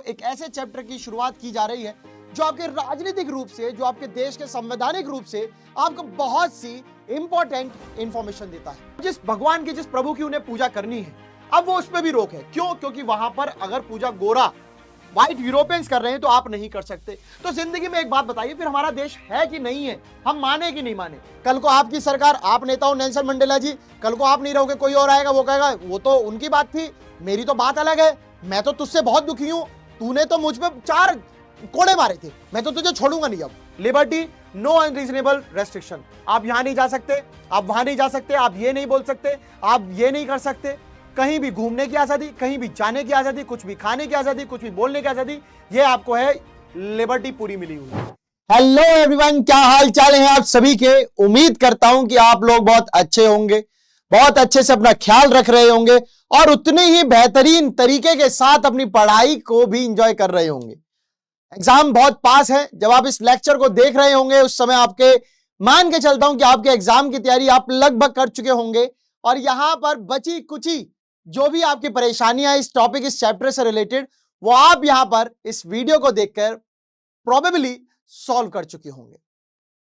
एक ऐसे चैप्टर की शुरुआत की जा रही है जो आपके राजनीतिक रूप से, जो आपके देश के संवैधानिक रूप से आपको बहुत सी इंपॉर्टेंट इंफॉर्मेशन देता है। जिस भगवान की, जिस प्रभु की उन्हें पूजा करनी है, अब वो उस पर भी रोक है। क्यों? क्योंकि वहां पर अगर पूजा गोरा व्हाइट यूरोपियंस कर रहे हैं तो आप नहीं कर सकते। तो जिंदगी में एक बात बताइए, फिर हमारा देश है कि नहीं है? हम माने कि नहीं माने? कल को आपकी सरकार, आप नेता हो नेल्सन मंडेला जी, कल को आप नहीं रहोगे, कोई और आएगा, वो कहेगा वो तो उनकी बात थी, मेरी तो बात अलग है, मैं तो तुझसे बहुत दुखी हूं, तूने तो मुझ पे 4 कोड़े मारे थे, मैं तो तुझे छोड़ूंगा नहीं। अब लिबर्टी, नो अनरीजनेबल रेस्ट्रिक्शन, आप यहां नहीं जा सकते, आप वहां नहीं जा सकते, आप ये नहीं बोल सकते, आप ये नहीं कर सकते, कहीं भी घूमने की आजादी, कहीं भी जाने की आजादी, कुछ भी खाने की आजादी, कुछ भी बोलने की आजादी, ये आपको है लिबर्टी पूरी मिली हुई है। हेलो एवरीवन, क्या हाल चाल है आप सभी के? उम्मीद करता हूं कि आप लोग बहुत अच्छे होंगे, बहुत अच्छे से अपना ख्याल रख रहे होंगे और उतने ही बेहतरीन तरीके के साथ अपनी पढ़ाई को भी एंजॉय कर रहे होंगे। एग्जाम बहुत पास है, जब आप इस लेक्चर को देख रहे होंगे उस समय आपके, मान के चलता हूं कि आपके एग्जाम की तैयारी आप लगभग कर चुके होंगे और यहां पर बची कुची जो भी आपकी परेशानियां इस टॉपिक, इस चैप्टर से रिलेटेड, वो आप यहां पर इस वीडियो को देखकर प्रोबेबली सॉल्व कर चुके होंगे।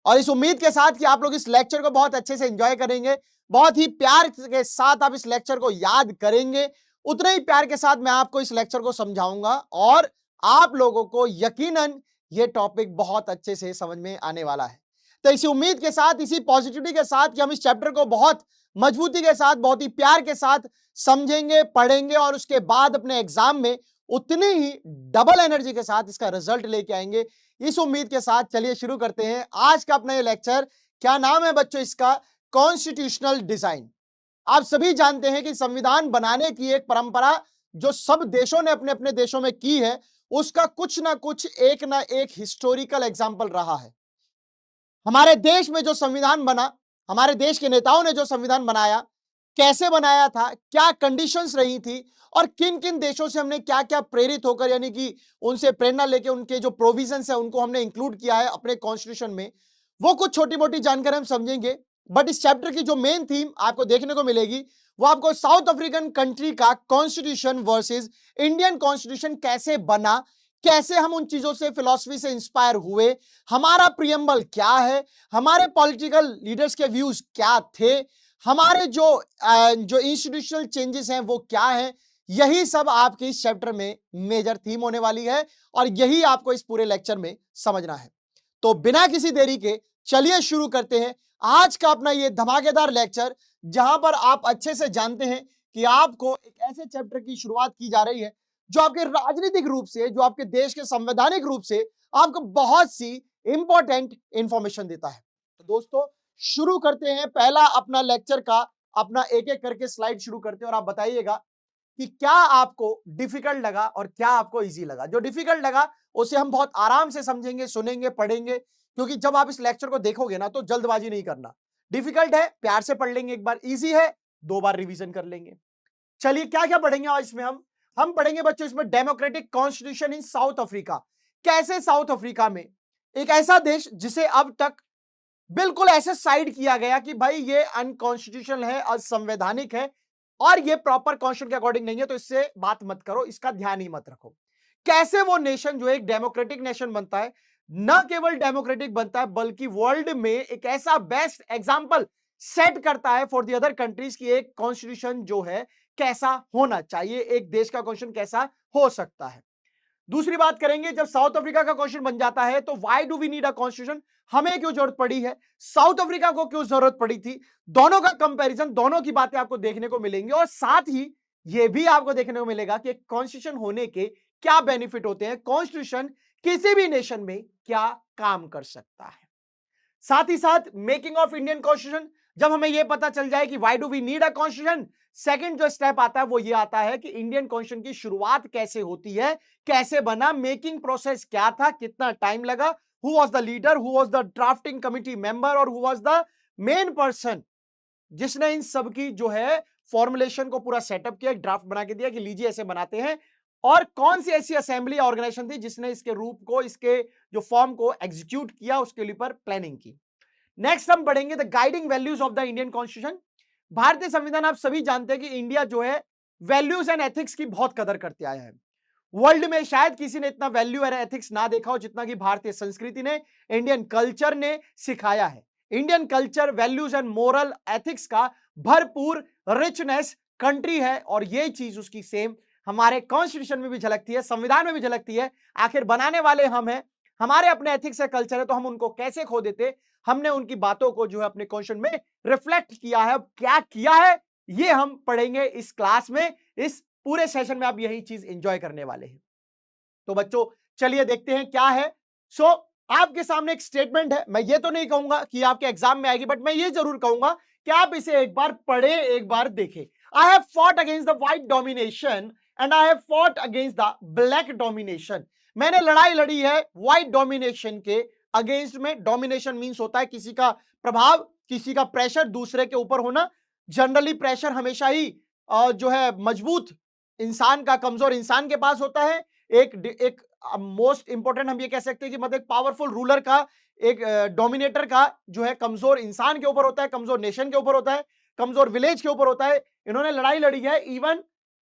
और इस उम्मीद के साथ कि आप लोग इस लेक्चर को बहुत अच्छे से एंजॉय करेंगे, बहुत ही प्यार के साथ आप इस लेक्चर को याद करेंगे, उतने ही प्यार के साथ मैं आपको इस लेक्चर को समझाऊंगा और आप लोगों को यकीनन ये टॉपिक बहुत अच्छे से समझ में आने वाला है। तो इसी उम्मीद के साथ, इसी पॉजिटिविटी के साथ कि हम इस चैप्टर को बहुत मजबूती के साथ, बहुत ही प्यार के साथ समझेंगे, पढ़ेंगे और उसके बाद अपने एग्जाम में उतनी ही डबल एनर्जी के साथ इसका रिजल्ट लेके आएंगे, इस उम्मीद के साथ चलिए शुरू करते हैं आज का अपना ये लेक्चर। क्या नाम है बच्चों इसका? Constitutional design. आप सभी जानते हैं कि संविधान बनाने की एक परंपरा जो सब देशों ने अपने अपने देशों में की है, उसका कुछ ना कुछ, एक ना एक हिस्टोरिकल एग्जाम्पल रहा है। हमारे देश में जो संविधान बना, हमारे देश के नेताओं ने जो संविधान बनाया, कैसे बनाया था, क्या कंडीशंस रही थी और किन किन देशों से हमने क्या क्या प्रेरित होकर, यानी कि उनसे प्रेरणा लेके उनके जो प्रोविजंस है उनको हमने इंक्लूड किया है अपने कॉन्स्टिट्यूशन में, वो कुछ छोटी मोटी जानकारी हम समझेंगे। बट इस चैप्टर की जो मेन थीम आपको देखने को मिलेगी वो आपको साउथ अफ्रीकन कंट्री का कॉन्स्टिट्यूशन वर्सेस इंडियन कॉन्स्टिट्यूशन कैसे बना, कैसे हम उन चीजों से, फिलॉसफी से इंस्पायर हुए, हमारा प्रियम्बल क्या है, हमारे पॉलिटिकल लीडर्स के व्यूज क्या थे, हमारे जो इंस्टीट्यूशनल चेंजेस हैं वो क्या है, यही सब आपके इस चैप्टर में मेजर थीम होने वाली है और यही आपको इस पूरे लेक्चर में समझना है। तो बिना किसी देरी के चलिए शुरू करते हैं आज का अपना ये धमाकेदार लेक्चर, जहां पर आप अच्छे से जानते हैं कि आपको एक ऐसे चैप्टर की शुरुआत की जा रही है जो आपके राजनीतिक रूप से, जो आपके देश के संवैधानिक रूप से आपको बहुत सी इंपॉर्टेंट इंफॉर्मेशन देता है। तो दोस्तों शुरू करते हैं पहला अपना लेक्चर का, अपना एक एक करके स्लाइड शुरू करते हैं और आप बताइएगा कि क्या आपको डिफिकल्ट लगा और क्या आपको इजी लगा। जो डिफिकल्ट लगा उसे हम बहुत आराम से समझेंगे, सुनेंगे, पढ़ेंगे, क्योंकि जब आप इस लेक्चर को देखोगे ना तो जल्दबाजी नहीं करना। डिफिकल्ट है, प्यार से पढ़ लेंगे एक बार, इजी है 2 बार रिवीजन कर लेंगे। चलिए क्या क्या पढ़ेंगे आज इसमें? हम पढ़ेंगे बच्चों इसमें democratic constitution in south Africa. कैसे साउथ अफ्रीका में, एक ऐसा देश जिसे अब तक बिल्कुल ऐसे साइड किया गया कि भाई ये अनकॉन्स्टिट्यूशनल है, असंवैधानिक है और ये प्रॉपर कॉन्स्टिट्यूशन के अकॉर्डिंग नहीं है, तो इससे बात मत करो, इसका ध्यान ही मत रखो। कैसे वो नेशन जो एक डेमोक्रेटिक नेशन बनता है, न केवल डेमोक्रेटिक बनता है बल्कि वर्ल्ड में एक ऐसा बेस्ट एग्जांपल सेट करता है फॉर द अदर कंट्रीज की एक कॉन्स्टिट्यूशन जो है कैसा होना चाहिए, एक देश का कॉन्स्टिट्यूशन कैसा हो सकता है। दूसरी बात करेंगे, जब साउथ अफ्रीका का क्वेश्चन बन जाता है तो why do we need a constitution, हमें क्यों जरूरत पड़ी है, साउथ अफ्रीका को क्यों जरूरत पड़ी थी, दोनों का कंपैरिजन, दोनों की बातें आपको देखने को मिलेंगी और साथ ही यह भी आपको देखने को मिलेगा कि कॉन्स्टिट्यूशन होने के क्या बेनिफिट होते हैं, कॉन्स्टिट्यूशन किसी भी नेशन में क्या काम कर सकता है। साथ ही साथ मेकिंग ऑफ इंडियन कॉन्स्टिट्यूशन, जब हमें यह पता चल जाए कि why do we need a constitution, second जो स्टेप आता है वो ये आता है कि इंडियन कॉन्स्टिट्यूशन की शुरुआत कैसे होती है, कैसे बना, मेकिंग प्रोसेस क्या था, कितना टाइम लगा, who was the leader, who was the drafting committee member और who was the main person जिसने इन सब की जो है फॉर्मुलेशन को पूरा सेटअप किया, एक ड्राफ्ट बना के दिया कि लीजिए ऐसे बनाते हैं, और कौन सी ऐसी असेंबली ऑर्गेनाइजेशन थी जिसने इसके रूप को, इसके जो फॉर्म को एग्जीक्यूट किया, उसके ऊपर प्लानिंग की। नेक्स्ट हम पढ़ेंगे the guiding values of the Indian constitution. भारतीय संविधान आप सभी जानते हैं कि इंडिया जो है वैल्यूज एंड एथिक्स की बहुत कदर करते आया है। वर्ल्ड में शायद किसी ने इतना वैल्यू और एथिक्स ना देखा हो जितना कि भारतीय संस्कृति ने, इंडियन कल्चर ने सिखाया है। Indian culture, values and moral ethics का भरपूर रिचनेस कंट्री है, और ये चीज उसकी सेम हमारे कॉन्स्टिट्यूशन में भी झलकती है, संविधान में भी झलकती है। आखिर बनाने वाले हम हैं, हमारे अपने एथिक्स है, कल्चर है, तो हम उनको कैसे खो देते। हमने उनकी बातों को जो है अपने क्वेश्चन में रिफ्लेक्ट किया है। अब क्या किया है ये हम पढ़ेंगे इस क्लास में, इस पूरे सेशन में आप यही चीज एंजॉय करने वाले हैं। तो बच्चों चलिए देखते हैं क्या है। सो आपके सामने एक स्टेटमेंट है, मैं ये तो नहीं कहूंगा कि आपके एग्जाम में आएगी, बट मैं ये जरूर कहूंगा कि आप इसे एक बार पढ़े, एक बार देखें। I have fought against the white domination and I have fought against the black domination. मैंने लड़ाई लड़ी है व्हाइट डोमिनेशन के अगेंस्ट में। डोमिनेशन मींस होता है किसी का प्रभाव, किसी का प्रेशर दूसरे के ऊपर होना। जनरली प्रेशर हमेशा ही जो है मजबूत इंसान का कमजोर इंसान के पास होता है। एक मोस्ट इंपोर्टेंट हम ये कह सकते हैं कि मतलब पावरफुल रूलर का, एक डोमिनेटर का जो है कमजोर इंसान के ऊपर होता है, कमजोर नेशन के ऊपर होता है, कमजोर विलेज के ऊपर होता है। इन्होंने लड़ाई लड़ी है। Even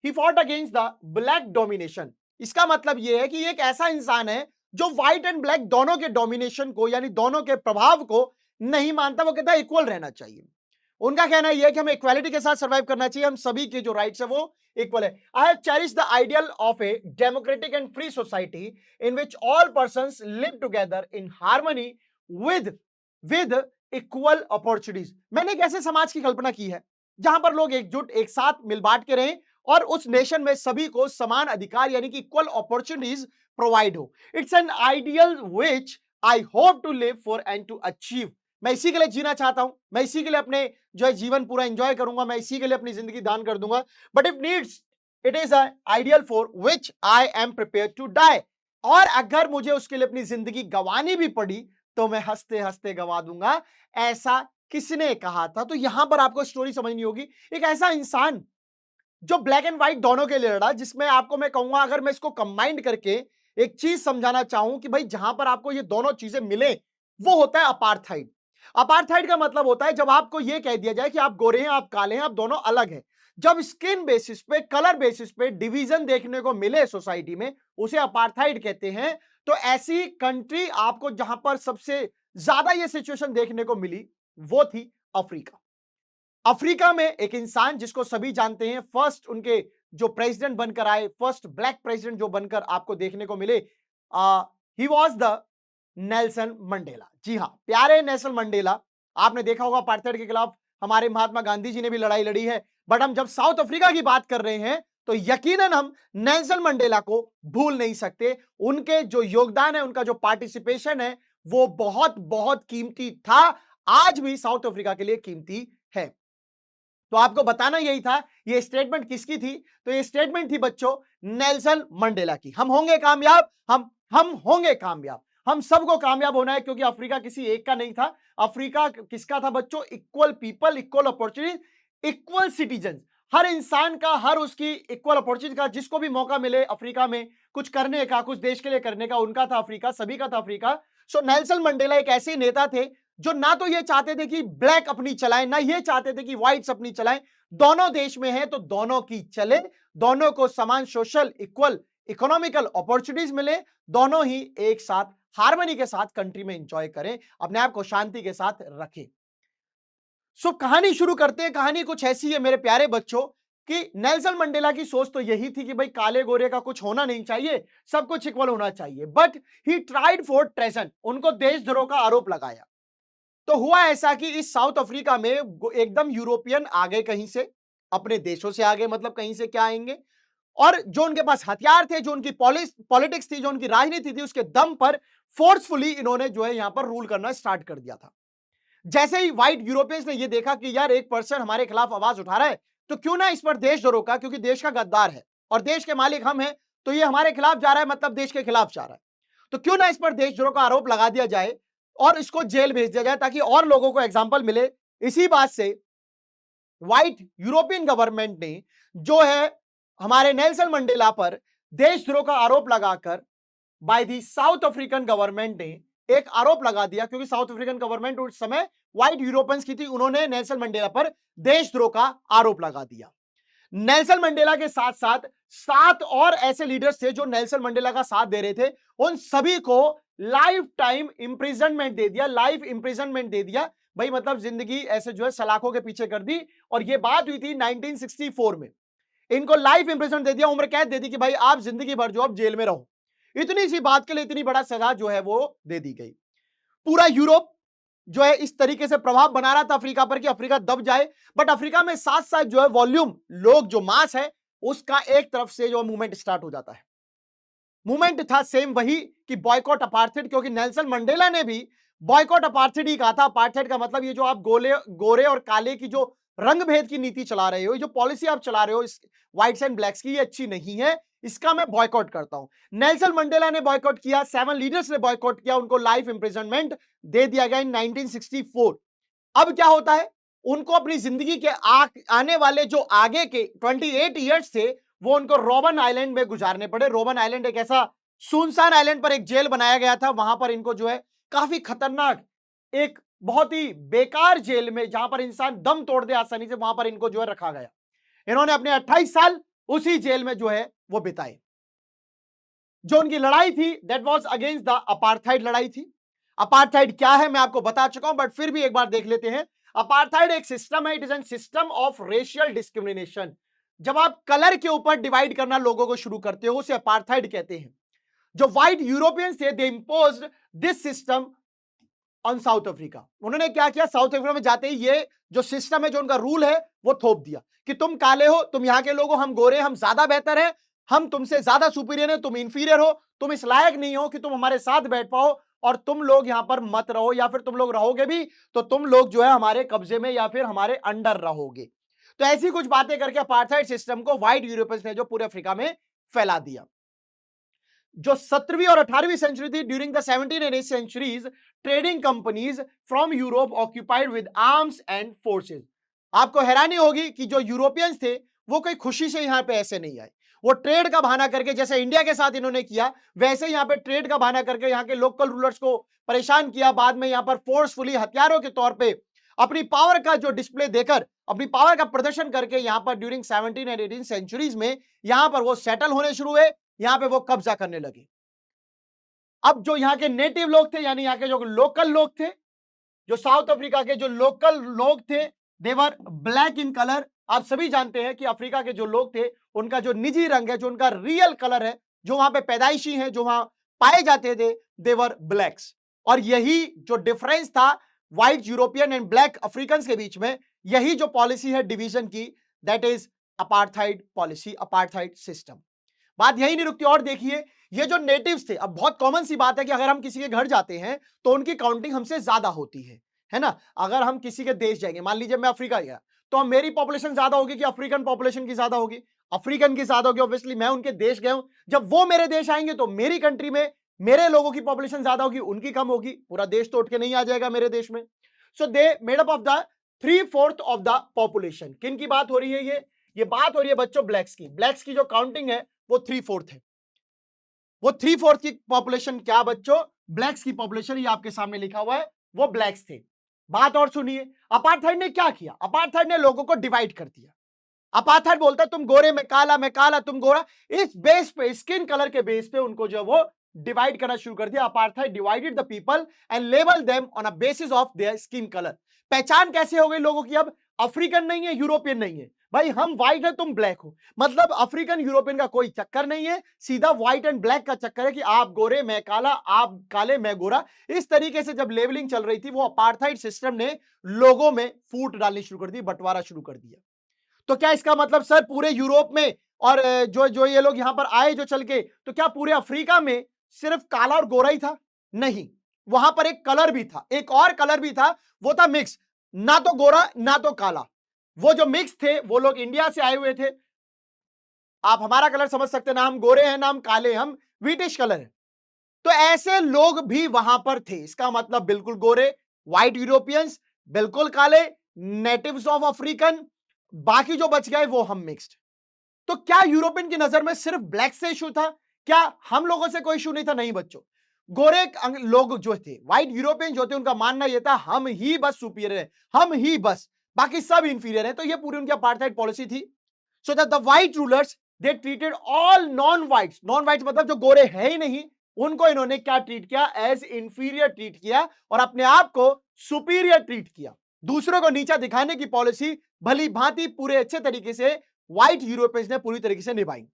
he fought against the black domination. इसका मतलब यह है कि ये एक ऐसा इंसान है जो व्हाइट एंड ब्लैक दोनों के डोमिनेशन को, यानी दोनों के प्रभाव को नहीं मानता। वो कहता है इक्वल रहना चाहिए। उनका कहना यह है कि हमें इक्वालिटी के साथ सर्वाइव करना चाहिए, हम सभी के जो राइट्स है वो इक्वल है। I have cherish the ideal of a democratic and free society in which all persons live together in harmony with equal opportunities. मैंने एक ऐसे समाज की कल्पना की है जहां पर लोग एकजुट, एक साथ मिल बांट के रहें, और उस नेशन में सभी को समान अधिकार यानी कि इक्वल अपॉर्चुनिटीज प्रोवाइड हो। It's an ideal which I hope to live for and to achieve. मैं इसी के लिए जीना चाहता हूं, मैं इसी के लिए अपने जो है जीवन पूरा एंजॉय करूंगा, मैं इसी के लिए अपनी जिंदगी दान कर दूंगा। But if needs it is a ideal for which I am prepared to die. और अगर मुझे उसके लिए अपनी जिंदगी गंवानी भी पड़ी तो मैं हंसते हंसते गंवा दूंगा। ऐसा किसने कहा था? तो यहां पर आपको स्टोरी समझनी होगी। एक ऐसा इंसान जो ब्लैक एंड व्हाइट दोनों के लिए लड़ा, जिसमें आपको मैं कहूंगा अगर मैं इसको कंबाइंड करके एक चीज समझाना चाहूं कि भाई जहां पर आपको ये दोनों चीजें मिले वो होता है अपार्थाइड। अपार्थाइड का मतलब होता है जब आपको यह कह दिया जाए कि आप गोरे हैं, आप काले हैं, आप दोनों अलग हैं। जब स्किन बेसिस पे, कलर बेसिस पे डिवीजन देखने को मिले सोसाइटी में, उसे अपार्थाइड कहते हैं। तो ऐसी कंट्री आपको जहां पर सबसे ज्यादा यह सिचुएशन देखने को मिली वो थी अफ्रीका। अफ्रीका में एक इंसान जिसको सभी जानते हैं, फर्स्ट उनके जो प्रेसिडेंट बनकर आए, फर्स्ट ब्लैक प्रेसिडेंट जो बनकर आपको देखने को मिले, he was the Nelson Mandela. जी हां, प्यारे नेल्सन मंडेला। आपने देखा होगा अपार्थाइड के खिलाफ हमारे महात्मा गांधी जी ने भी लड़ाई लड़ी है। बट हम जब साउथ अफ्रीका की बात कर रहे हैं तो यकीनन हम नेल्सन मंडेला को भूल नहीं सकते। उनके जो योगदान है, उनका जो पार्टिसिपेशन है वो बहुत बहुत कीमती था, आज भी साउथ अफ्रीका के लिए कीमती है। तो आपको बताना यही था। ये स्टेटमेंट किसकी थी? तो ये स्टेटमेंट थी बच्चों नेल्सन मंडेला की। हम होंगे कामयाब, हम होंगे कामयाब, हम सबको कामयाब होना है, क्योंकि अफ्रीका किसी एक का नहीं था। अफ्रीका किसका था बच्चों? Equal people, equal opportunity, equal citizen. हर इंसान का, हर उसकी इक्वल अपॉर्चुनिटी का, जिसको भी मौका मिले अफ्रीका में कुछ करने का, कुछ देश के लिए करने का, उनका था अफ्रीका, सभी का था अफ्रीका। सो नेल्सन मंडेला एक ऐसे नेता थे जो ना तो ये चाहते थे कि ब्लैक अपनी चलाएं, ना ये चाहते थे कि व्हाइट्स अपनी चलाएं। दोनों देश में है तो दोनों की चले, दोनों को समान सोशल, इक्वल इकोनॉमिकल अपॉर्चुनिटीज मिले, दोनों ही एक साथ हार्मनी के साथ कंट्री में एंजॉय करें, अपने आप को शांति के साथ रखें। सो कहानी शुरू करते हैं। कहानी कुछ ऐसी है मेरे प्यारे बच्चों कि नेल्सन मंडेला की सोच तो यही थी कि भाई काले गोरे का कुछ होना नहीं चाहिए, सब कुछ इक्वल होना चाहिए। But he tried for treason, उनको देशद्रोह का आरोप लगाया। तो हुआ ऐसा कि इस साउथ अफ्रीका में एकदम यूरोपियन आ गए, कहीं से अपने देशों से आ गए, मतलब कहीं से क्या आएंगे, और जो उनके पास हथियार थे, जो उनकी पॉलिटिक्स थी, जो उनकी राजनीति थी, उसके दम पर फोर्सफुली इन्होंने जो है यहां पर रूल करना स्टार्ट कर दिया था। जैसे ही व्हाइट यूरोपियंस ने यह देखा कि यार एक पर्सन हमारे खिलाफ आवाज उठा रहा है, तो क्यों ना इस पर देशद्रोह का, क्योंकि देश का गद्दार है और देश के मालिक हम हैं, तो ये हमारे खिलाफ जा रहा है, मतलब देश के खिलाफ जा रहा है, तो क्यों ना इस पर देशद्रोह का आरोप लगा दिया जाए और इसको जेल भेज दिया जाए, ताकि और लोगों को एग्जाम्पल मिले। इसी बात से व्हाइट यूरोपियन गवर्नमेंट ने जो है हमारे नेल्सन मंडेला पर देशद्रोह का आरोप लगाकर by the south African government ने एक आरोप लगा दिया, क्योंकि साउथ अफ्रीकन गवर्नमेंट उस समय व्हाइट यूरोपियंस की थी, उन्होंने नेल्सन मंडेला पर देशद्रोह का आरोप लगा दिया। नेल्सन मंडेला के साथ साथ 7 और ऐसे लीडर्स थे जो नेल्सन मंडेला का साथ दे रहे थे, उन सभी को लाइफ टाइम इंप्रिजनमेंट दे दिया, लाइफ इंप्रिजनमेंट दे दिया। भाई मतलब जिंदगी ऐसे जो है सलाखों के पीछे कर दी। और ये बात हुई थी 1964 में। इनको लाइफ इंप्रिजनमेंट दे दिया, उम्र कैद दे दी कि भाई आप जिंदगी भर जो अब जेल में रहो। इतनी सी बात के लिए इतनी बड़ा सजा जो है वो दे दी गई। पूरा यूरोप जो है इस तरीके से प्रभाव बना रहा था अफ्रीका पर कि अफ्रीका दब जाए। बट अफ्रीका में साथ साथ जो है वॉल्यूम, लोग जो मास है उसका एक तरफ से जो मूवमेंट स्टार्ट हो जाता है। मूवमेंट था सेम वही कि बॉयकॉट अपार्थेड, क्योंकि नेल्सन मंडेला ने भी बॉयकॉट अपार्थेड ही कहा था। अपार्थेड का मतलब ये जो आप गोरे और काले की जो रंग भेद की नीति चला रहे हो, जो पॉलिसी आप चला रहे हो इस व्हाइट्स एंड ब्लैक्स की, ये अच्छी नहीं है, इसका मैं बॉयकॉट करता हूं। नेल्सन मंडेला ने बॉयकॉट किया, 7 लीडर्स ने बॉयकॉट किया, उनको लाइफ इंप्रिजनमेंट दे दिया गया इन 1964। अब क्या होता है, उनको अपनी जिंदगी के आने वाले जो आगे के 28 ईयर्स थे वो उनको रोबन आइलैंड में गुजारने पड़े। रोबन आइलैंड एक ऐसा सुनसान आइलैंड पर एक जेल बनाया गया था, वहां पर इनको जो है काफी खतरनाक, एक बहुत ही बेकार जेल में जहां पर इंसान दम तोड़ दे आसानी से, वहां पर इनको जो है रखा गया। इन्होंने अपने 28 साल उसी जेल में जो है वो बिताए। जो उनकी लड़ाई थी that was against the apartheid लड़ाई थी। अपार्थाइड क्या है मैं आपको बता चुका हूं, बट फिर भी एक बार देख लेते हैं। अपार्थाइड एक सिस्टम है, it is an system of racial discrimination. जब आप कलर के ऊपर डिवाइड करना लोगों को शुरू करते हो उसे अपार्थाइड कहते हैं। जो व्हाइट यूरोपियंस थे they imposed this system on South Africa. उन्होंने क्या किया, साउथ अफ्रीका में जाते ही ये जो सिस्टम है, जो उनका रूल है वो थोप दिया कि तुम काले हो, तुम यहां के लोग हो, हम गोरे, हम ज्यादा बेहतर हैं, हम तुमसे ज्यादा सुपीरियर है, तुम इंफीरियर हो, तुम इस लायक नहीं हो कि तुम हमारे साथ बैठ पाओ, और तुम लोग यहां पर मत रहो, या फिर तुम लोग रहोगे भी तो तुम लोग जो है हमारे कब्जे में या फिर हमारे अंडर रहोगे। तो ऐसी कुछ बातें करके अपार्थाइड सिस्टम को व्हाइट यूरोपियंस ने जो पूरे अफ्रीका में फैला दिया। जो 17वीं और 18वीं सेंचुरी थी, during the 17 and 8 centuries trading companies from Europe occupied with arms and forces. आपको हैरानी होगी कि जो यूरोपियंस थे वो कोई खुशी से यहां पे ऐसे नहीं आए, वो ट्रेड का बहाना करके, जैसे इंडिया के साथ इन्होंने किया वैसे यहां पे ट्रेड का बहाना करके यहां के लोकल रूलर्स को परेशान किया। बाद में यहां पर फोर्सफुली हथियारों के तौर पे अपनी पावर का जो डिस्प्ले देकर, अपनी पावर का प्रदर्शन करके यहां पर ड्यूरिंग 17 एंड 18 सेंचुरीज में यहां पर वो सेटल होने शुरू हुए, यहां पे वो कब्जा करने लगे। अब जो यहां के नेटिव लोग थे, यानी यहां के जो लोकल लोग थे, जो साउथ अफ्रीका के जो लोकल लोग थे, देवर ब्लैक इन कलर। आप सभी जानते हैं कि अफ्रीका के जो लोग थे उनका जो निजी रंग है, जो उनका रियल कलर है, जो वहां पे पैदाइशी है, जो वहां पाए जाते थे, देवर ब्लैक्स। और यही जो डिफरेंस था white European and black African के बीच में, यही जो पॉलिसी है डिवीजन की, that is apartheid policy, apartheid system. बात यही नहीं रुकती, और देखिए ये जो नेटिव्स थे, अब बहुत कॉमन सी बात है कि अगर हम किसी के घर जाते हैं तो उनकी काउंटिंग हमसे ज्यादा होती है ना। अगर हम किसी के देश जाएंगे, मान लीजिए मैं अफ्रीका गया, तो मेरी पॉपुलेशन ज्यादा होगी कि अफ्रीकन पॉपुलेशन की ज्यादा होगी? अफ्रीकन की ज्यादा होगी, ऑब्वियसली मैं उनके देश गया हूं। जब वो मेरे देश आएंगे तो मेरी कंट्री में मेरे लोगों की पॉपुलेशन ज्यादा होगी, उनकी कम होगी, पूरा देश तो उठ के नहीं आ जाएगा मेरे देश में। So they made up of the 3/4 of the population. किन की बात हो रही है? ये बात हो रही है बच्चों ब्लैक्स की। ब्लैक्स की जो काउंटिंग है वो 3/4 है। वो 3/4 की पॉपुलेशन क्या बच्चों? ब्लैक्स की पॉपुलेशन, ये आपके सामने लिखा हुआ है, वो ब्लैक्स थे। बात और सुनिए, अपार्थाइड ने क्या किया? अपार्थाइड ने लोगों को डिवाइड कर दिया। अपार्थाइड बोलता है तुम गोरे, मैं काला, मैं काला, तुम गोरा। इस बेस पे, स्किन कलर के बेस पे उनको जो वो डिवाइड करना शुरू कर दिया। Apartheid divided the people and label them on a basis of their skin colour. पहचान कैसे हो गई लोगों की? अब अफ्रीकन नहीं है, यूरोपियन नहीं है, भाई हम व्हाइट है, तुम ब्लैक हो, मतलब अफ्रीकन यूरोपियन का कोई चक्कर नहीं है, सीधा व्हाइट एंड ब्लैक का चक्कर है कि आप गोरे मैं काला, आप काले मैं गोरा। इस तरीके से जब लेवलिंग चल रही थी, वो अपार्थाइड सिस्टम ने लोगों में फूट डालनी शुरू कर दी, बंटवारा शुरू कर दिया। तो क्या इसका मतलब सर पूरे यूरोप में और जो जो ये लोग यहां पर आए जो चल के, तो क्या पूरे अफ्रीका में सिर्फ काला और गोरा ही था? नहीं, वहां पर एक कलर भी था, एक और कलर भी था, वो था मिक्स, ना तो गोरा ना तो काला। वो जो मिक्स थे वो लोग इंडिया से आए हुए थे। आप हमारा कलर समझ सकते हैं ना, हम गोरे हैं ना हम काले, हम व्हीटिश कलर है। तो ऐसे लोग भी वहां पर थे। इसका मतलब बिल्कुल गोरे, व्हाइट यूरोपियंस, बिल्कुल काले, नेटिव्स ऑफ अफ्रीकन, बाकी जो बच गए वो हम मिक्स्ड। तो क्या यूरोपियन की नजर में सिर्फ ब्लैक से इशू था? क्या हम लोगों से कोई इशू नहीं था? नहीं बच्चों, गोरे लोग जो थे, व्हाइट यूरोपियन जो थे, उनका मानना यह था हम ही बस सुपीरियर है, हम ही बस, बाकी सब इंफीरियर है। तो ये पूरी उनकी अपार्थाइड पॉलिसी थी। So that the white rulers they treated all non whites, non whites मतलब जो गोरे हैं ही नहीं, उनको इन्होंने क्या ट्रीट किया, एज इंफीरियर ट्रीट किया और अपने आप को सुपीरियर ट्रीट किया। दूसरों को नीचा दिखाने की पॉलिसी भली भांति पूरे अच्छे तरीके से व्हाइट यूरोपियंस ने पूरी तरीके से निभाई।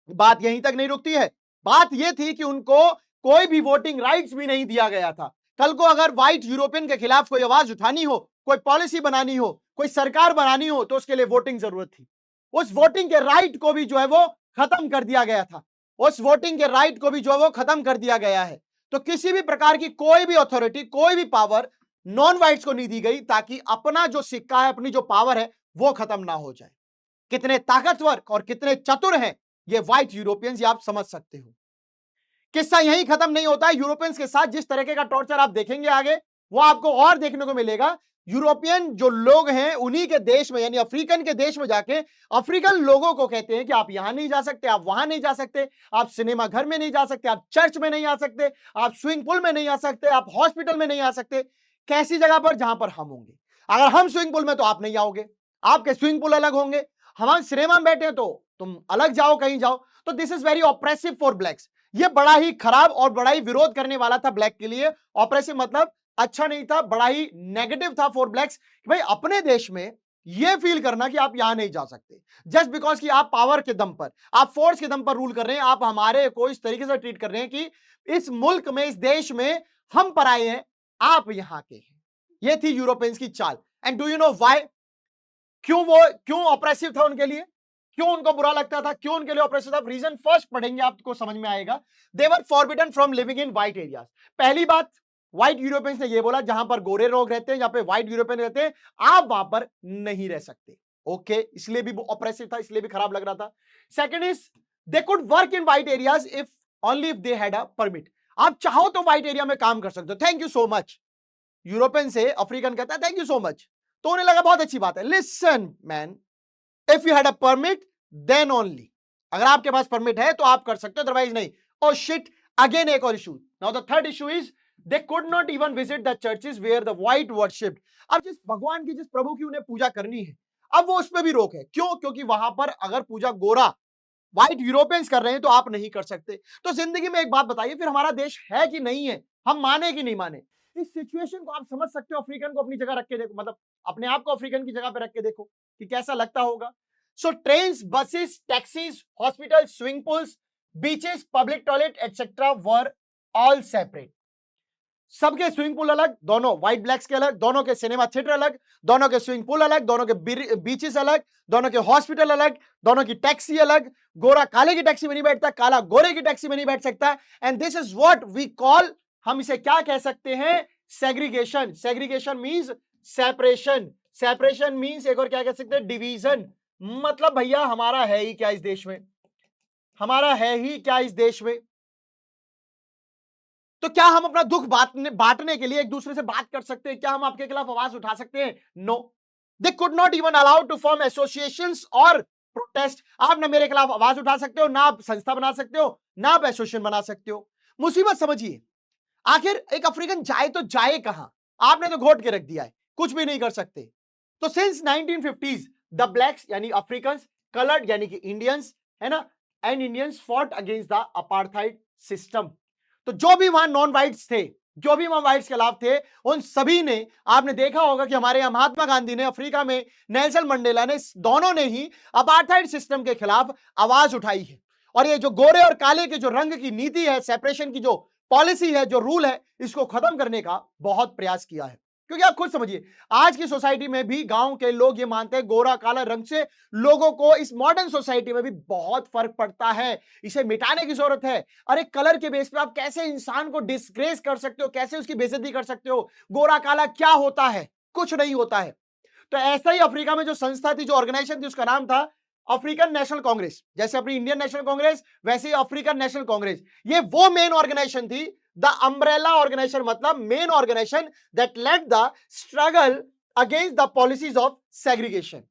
बात यहीं तक नहीं रुकती है, बात यह थी कि उनको कोई भी वोटिंग राइट्स भी नहीं दिया गया था। कल को अगर व्हाइट यूरोपियन के खिलाफ कोई आवाज उठानी हो, कोई पॉलिसी बनानी हो, कोई सरकार बनानी हो, तो उसके लिए वोटिंग जरूरत थी। उस वोटिंग के राइट को भी जो है वो खत्म कर दिया गया था, उस वोटिंग के राइट को भी जो है वो खत्म कर दिया गया है। तो किसी भी प्रकार की कोई भी अथॉरिटी, कोई भी पावर नॉन व्हाइट्स को नहीं दी गई, ताकि अपना जो सिक्का है, अपनी जो पावर है, वो खत्म ना हो जाए। कितने ताकतवर और कितने चतुर हैं ये व्हाइट यूरोपियंस, ये आप समझ सकते हो। किस्सा यहीं खत्म नहीं होता है। यूरोपियंस के साथ जिस तरीके का टॉर्चर आप देखेंगे आगे, वो आपको और देखने को मिलेगा। यूरोपियन जो लोग हैं उन्हीं के देश में, यानी अफ्रीकन के देश में जाके अफ्रीकन लोगों को कहते हैं कि आप यहां नहीं जा सकते, आप वहां नहीं जा सकते, आप सिनेमा घर में नहीं जा सकते, आप चर्च में नहीं आ सकते, आप स्विमिंग पूल में नहीं आ सकते, आप हॉस्पिटल में नहीं आ सकते। कैसी जगह पर? जहां पर हम होंगे। अगर हम स्विमिंग पूल में तो आप नहीं आओगे, आपके स्विमिंग पूल अलग होंगे। हम सिनेमा में बैठे तो तुम अलग जाओ, कहीं जाओ। तो this is very oppressive for blacks. ये बड़ा ही खराब और बड़ा ही विरोध करने वाला था ब्लैक के लिए। ऑपरेसिव मतलब अच्छा नहीं था, बड़ा ही नेगेटिव था फॉर ब्लैक्स कि भाई अपने देश में ये फील करना कि आप यहां नहीं जा सकते जस्ट बिकॉज कि आप पावर के दम पर, आप फोर्स के दम पर रूल कर रहे हैं, आप हमारे को इस तरीके से ट्रीट कर रहे हैं कि इस मुल्क में, इस देश में हम पराए हैं, आप यहां के हैं। ये थी यूरोपियंस की चाल। And do you know why? क्यों ऑपरेसिव था उनके लिए, क्यों उनको बुरा लगता था, क्यों उनके लिए ऑपरेसिव था? रीजन फर्स्ट पढ़ेंगे आपको समझ में आएगा। They were forbidden from living in white areas. पहली बात, व्हाइट यूरोपियंस ने यह बोला जहां पर गोरे लोग रहते हैं, जहां पे व्हाइट यूरोपियन रहते हैं, आप वहां पर नहीं रह सकते। ओके, इसलिए भी ऑपरेसिव था, इसलिए भी खराब लग रहा था। Second is they could work in white areas if only if they had a permit. आप चाहो तो व्हाइट एरिया में काम कर सकते हो। Thank you so much. European से अफ्रीकन कहता है थैंक यू सो मच, तो उन्हें लगा बहुत अच्छी बात है। Listen man, if you had a permit then only, अगर आपके पास परमिट है तो आप कर सकते हो, अदरवाइज नहीं। ओ शिट, अगेन एक और issue. Now the third issue is they could not even visit the churches where the white worshipped. अब जिस भगवान की, जिस प्रभु की उन्हें पूजा करनी है, अब वो उस पर भी रोक है। क्यों? क्योंकि वहां पर अगर पूजा गोरा व्हाइट यूरोपियंस कर रहे हैं तो आप नहीं कर सकते। तो जिंदगी में एक बात बताइए, फिर हमारा देश है कि नहीं है, हम माने कि नहीं माने? इस सिचुएशन को आप समझ सकते हो। अफ्रीकन को अपनी जगह रख के देखो, मतलब अपने आप को अफ्रीकन की जगह पे रख के देखो कि कैसा लगता होगा। So trains, buses, taxis, hospital, swimming pools, beaches, public toilet etcetera were all separate. सबके स्विमिंग पूल अलग, दोनों व्हाइट ब्लैक्स के अलग, दोनों के सिनेमा थिएटर अलग, दोनों के स्विमिंग पूल अलग, दोनों के बीचेस अलग, दोनों के हॉस्पिटल अलग, दोनों की टैक्सी अलग। गोरा काले की टैक्सी में नहीं बैठता, काला गोरे की टैक्सी में नहीं बैठ सकता। And this is what we call, हम इसे क्या कह सकते हैं? Segregation. Segregation means separation. Separation means एक और क्या कह सकते हैं? डिवीजन। मतलब भैया हमारा है ही क्या इस देश में, हमारा है ही क्या इस देश में? तो क्या हम अपना दुख बांटने के लिए एक दूसरे से बात कर सकते हैं? क्या हम आपके खिलाफ आवाज उठा सकते हैं? No, they could not even allow to form associations और प्रोटेस्ट। आप ना मेरे खिलाफ आवाज उठा सकते हो, ना आप संस्था बना सकते हो, ना आप एसोसिएशन बना सकते हो। मुसीबत समझिए, आखिर एक अफ्रीकन जाए तो जाए कहां? आपने तो घोट के रख दिया है, कुछ भी नहीं कर सकते। तो सिंस 1950s द ब्लैक्स यानी अफ्रीकन, कलर्ड यानी कि इंडियंस, है ना, and Indians fought against the apartheid system. तो जो भी वहां नॉन व्हाइट्स थे, जो भी वहां व्हाइट्स के खिलाफ थे, उन सभी ने, आपने देखा होगा कि हमारे यहां महात्मा गांधी ने, अफ्रीका में नेल्सन मंडेला ने, दोनों ने ही अपार्थाइड सिस्टम के खिलाफ आवाज उठाई है। और ये जो गोरे और काले के जो रंग की नीति है, सेपरेशन की जो पॉलिसी है, जो रूल है, इसको खत्म करने का बहुत प्रयास किया है। क्योंकि आप खुद समझिए, आज की सोसाइटी में भी गांव के लोग ये मानते हैं गोरा काला रंग से लोगों को इस मॉडर्न सोसाइटी में भी बहुत फर्क पड़ता है, इसे मिटाने की जरूरत है। अरे कलर के बेस पे आप कैसे इंसान को डिस्ग्रेस कर सकते हो, कैसे उसकी बेइज्जती कर सकते हो? गोरा काला क्या होता है? कुछ नहीं होता है। तो ऐसा ही अफ्रीका में जो संस्था थी, जो ऑर्गेनाइजेशन थी, उसका नाम था अफ्रीकन नेशनल कांग्रेस। जैसे अपनी इंडियन नेशनल कांग्रेस, वैसे ही अफ्रीकन नेशनल कांग्रेस। ये वो मेन ऑर्गेनाइजेशन थी, द अम्ब्रेला ऑर्गेनाइजेशन, मतलब main organisation that led the struggle against the policies of segregation.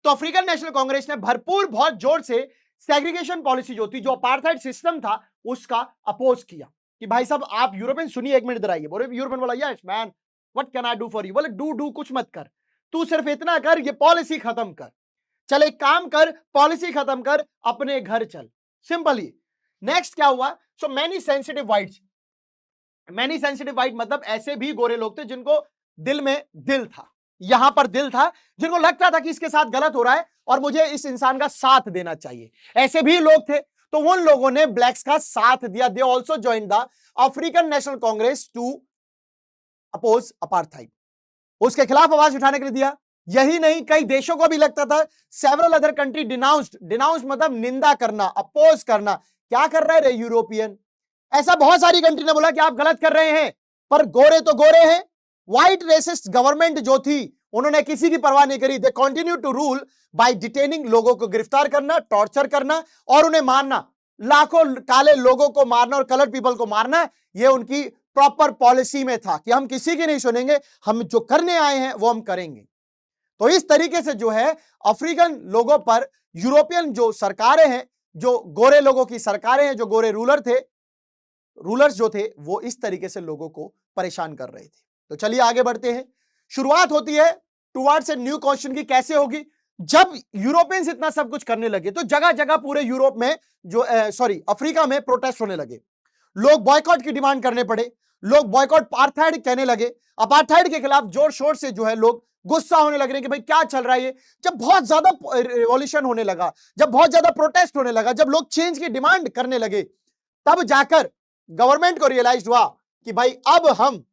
तो अफ्रीकन नेशनल कांग्रेस ने भरपूर, बहुत जोर से सेग्रीगेशन पॉलिसी जो थी, जो अपार्थाइड सिस्टम था, उसका अपोज किया कि भाई साहब आप यूरोपियन सुनिए, एक मिनट इधर आइए। बोले यूरोपियन बोला yes man, what can I do for you? बोले डू कुछ मत कर, तू सिर्फ इतना कर, ये पॉलिसी खत्म कर। चल एक काम कर, पॉलिसी खत्म कर, अपने घर चल, सिंपल ही। नेक्स्ट क्या हुआ? So many sensitive whites, many sensitive white मतलब ऐसे भी गोरे लोग थे जिनको दिल में दिल था, यहां पर दिल था, जिनको लगता था कि इसके साथ गलत हो रहा है और मुझे इस इंसान का साथ देना चाहिए, ऐसे भी लोग थे। तो उन लोगों ने ब्लैक्स का साथ दिया। They also join the African National Congress to oppose apartheid, उसके खिलाफ आवाज उठाने के लिए दिया। यही नहीं, कई देशों को भी लगता था, several other country denounced, denounce मतलब निंदा करना, अपोज करना। क्या कर रहे रे यूरोपियन? ऐसा बहुत सारी कंट्री ने बोला कि आप गलत कर रहे हैं, पर गोरे तो गोरे हैं। व्हाइट रेसिस्ट गवर्नमेंट जो थी, उन्होंने किसी की परवाह नहीं करी। They continue to rule by detaining, लोगों को गिरफ्तार करना, टॉर्चर करना और उन्हें मारना, लाखों काले लोगों को मारना और कलर पीपल को मारना। यह उनकी प्रॉपर पॉलिसी में था कि हम किसी की नहीं सुनेंगे, हम जो करने आए हैं वो हम करेंगे। तो इस तरीके से जो है अफ्रीकन लोगों पर यूरोपियन जो सरकारें हैं, जो गोरे लोगों की सरकारें हैं, जो गोरे रूलर्स जो थे, वो इस तरीके से लोगों को परेशान कर रहे थे। तो चलिए आगे बढ़ते हैं। शुरुआत होती है टुवर्ड्स ए न्यू कॉन्स्टिट्यूशन की। कैसे होगी? जब यूरोपियंस इतना सब कुछ करने लगे तो जगह जगह पूरे यूरोप में जो अफ्रीका में प्रोटेस्ट होने लगे, लोग बॉयकॉट की डिमांड करने पड़े, लोग बॉयकॉट अपार्थाइड कहने लगे। अपार्थाइड के खिलाफ जोर शोर से जो है लोग गुस्सा होने लग रहे हैं कि भाई क्या चल रहा है ये। जब बहुत ज्यादा रिवॉल्यूशन होने लगा, जब बहुत ज्यादा प्रोटेस्ट होने लगा, जब लोग चेंज की डिमांड करने लगे, तब जाकर गवर्नमेंट को रियलाइज हुआ कि भाई अब हम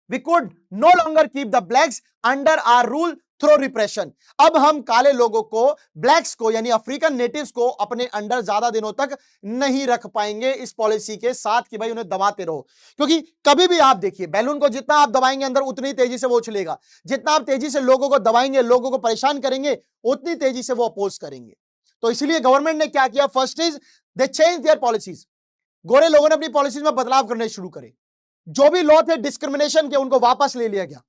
we could no longer keep the blacks under our rule through repression. अब हम काले लोगों को, ब्लैक्स को यानी अफ्रीकन नेटिव्स को अपने अंडर ज्यादा दिनों तक नहीं रख पाएंगे इस पॉलिसी के साथ कि भाई उन्हें दबाते रहो। क्योंकि कभी भी आप देखिए, बैलून को जितना आप दबाएंगे अंदर उतनी तेजी से वो उछलेगा, जितना आप तेजी से लोगों को दबाएंगे, लोगों को परेशान करेंगे, उतनी तेजी से वो अपोज करेंगे। तो इसलिए गवर्नमेंट ने क्या किया? First is they change their policies. गोरे लोगों ने अपनी पॉलिसीज में बदलाव करने शुरू करे। जो भी लॉ थे डिस्क्रिमिनेशन के, उनको वापस ले लिया गया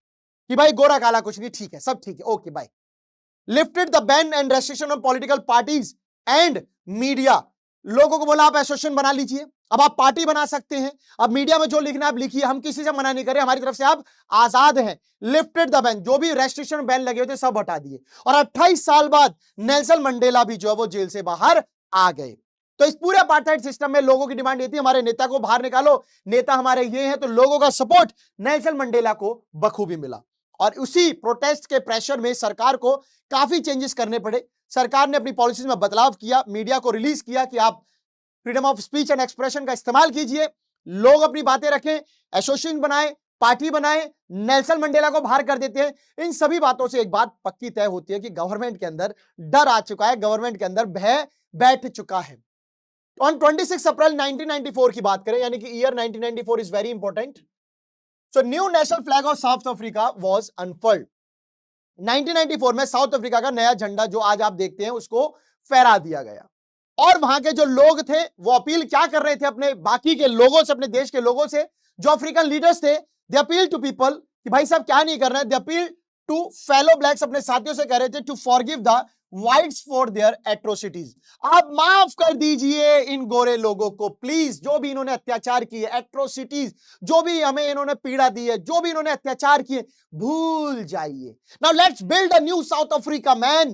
कि भाई गोरा काला कुछ नहीं, ठीक है, सब ठीक है, okay bye. Lifted the ban and restriction on political parties and media. लोगों को बोला आप एसोसिएशन बना लीजिए, अब आप पार्टी बना सकते हैं, अब मीडिया में जो लिखना आप लिखिए, हम किसी से मना नहीं कर रहे, हमारी तरफ से आप आजाद हैं। लिफ्टेड द बैन, जो भी रेस्ट्रिक्शन बैन लगे होते सब हटा दिए। और 28 साल बाद नेल्सन मंडेला भी जो है वो जेल से बाहर आ गए। तो इस पूरे अपार्थाइड सिस्टम में लोगों की डिमांड ये थी, हमारे नेता को बाहर निकालो, नेता हमारे ये हैं। तो लोगों का सपोर्ट नेल्सन मंडेला को बखूबी मिला। और उसी प्रोटेस्ट के प्रेशर में सरकार को काफी चेंजेस करने पड़े। सरकार ने अपनी पॉलिसीज में बदलाव किया, मीडिया को रिलीज किया कि आप freedom of speech and expression का इस्तेमाल कीजिए, लोग अपनी बातें रखें, एसोसिएशन बनाए, पार्टी बनाए, नेल्सन मंडेला को बाहर कर देते हैं। इन सभी बातों से एक बात पक्की तय होती है कि गवर्नमेंट के अंदर डर आ चुका है, गवर्नमेंट के अंदर भय बैठ चुका है। ऑन 26 अप्रैल 1994 की बात करें, यानी कि year 1994 is very important. So new national flag of South Africa was unfurled. 1994 में साउथ अफ्रीका का नया झंडा जो आज आप देखते हैं उसको फहरा दिया गया। और वहां के जो लोग थे वो अपील क्या कर रहे थे अपने बाकी के लोगों से, अपने देश के लोगों से, जो अफ्रीकन लीडर्स थे, दे अपील टू पीपल कि भाई साहब क्या नहीं कर रहे हैं। They appeal to fellow blacks, अपने साथियों से कह रहे थे to forgive the whites for their atrocities. आप माफ कर दीजिए इन गोरे लोगों को प्लीज, जो भी इन्होंने अत्याचार किए, एट्रोसिटीज, जो भी हमें इन्होंने पीड़ा दी है, जो भी इन्होंने अत्याचार किए, भूल जाइए। Now let's build a new South Africa man,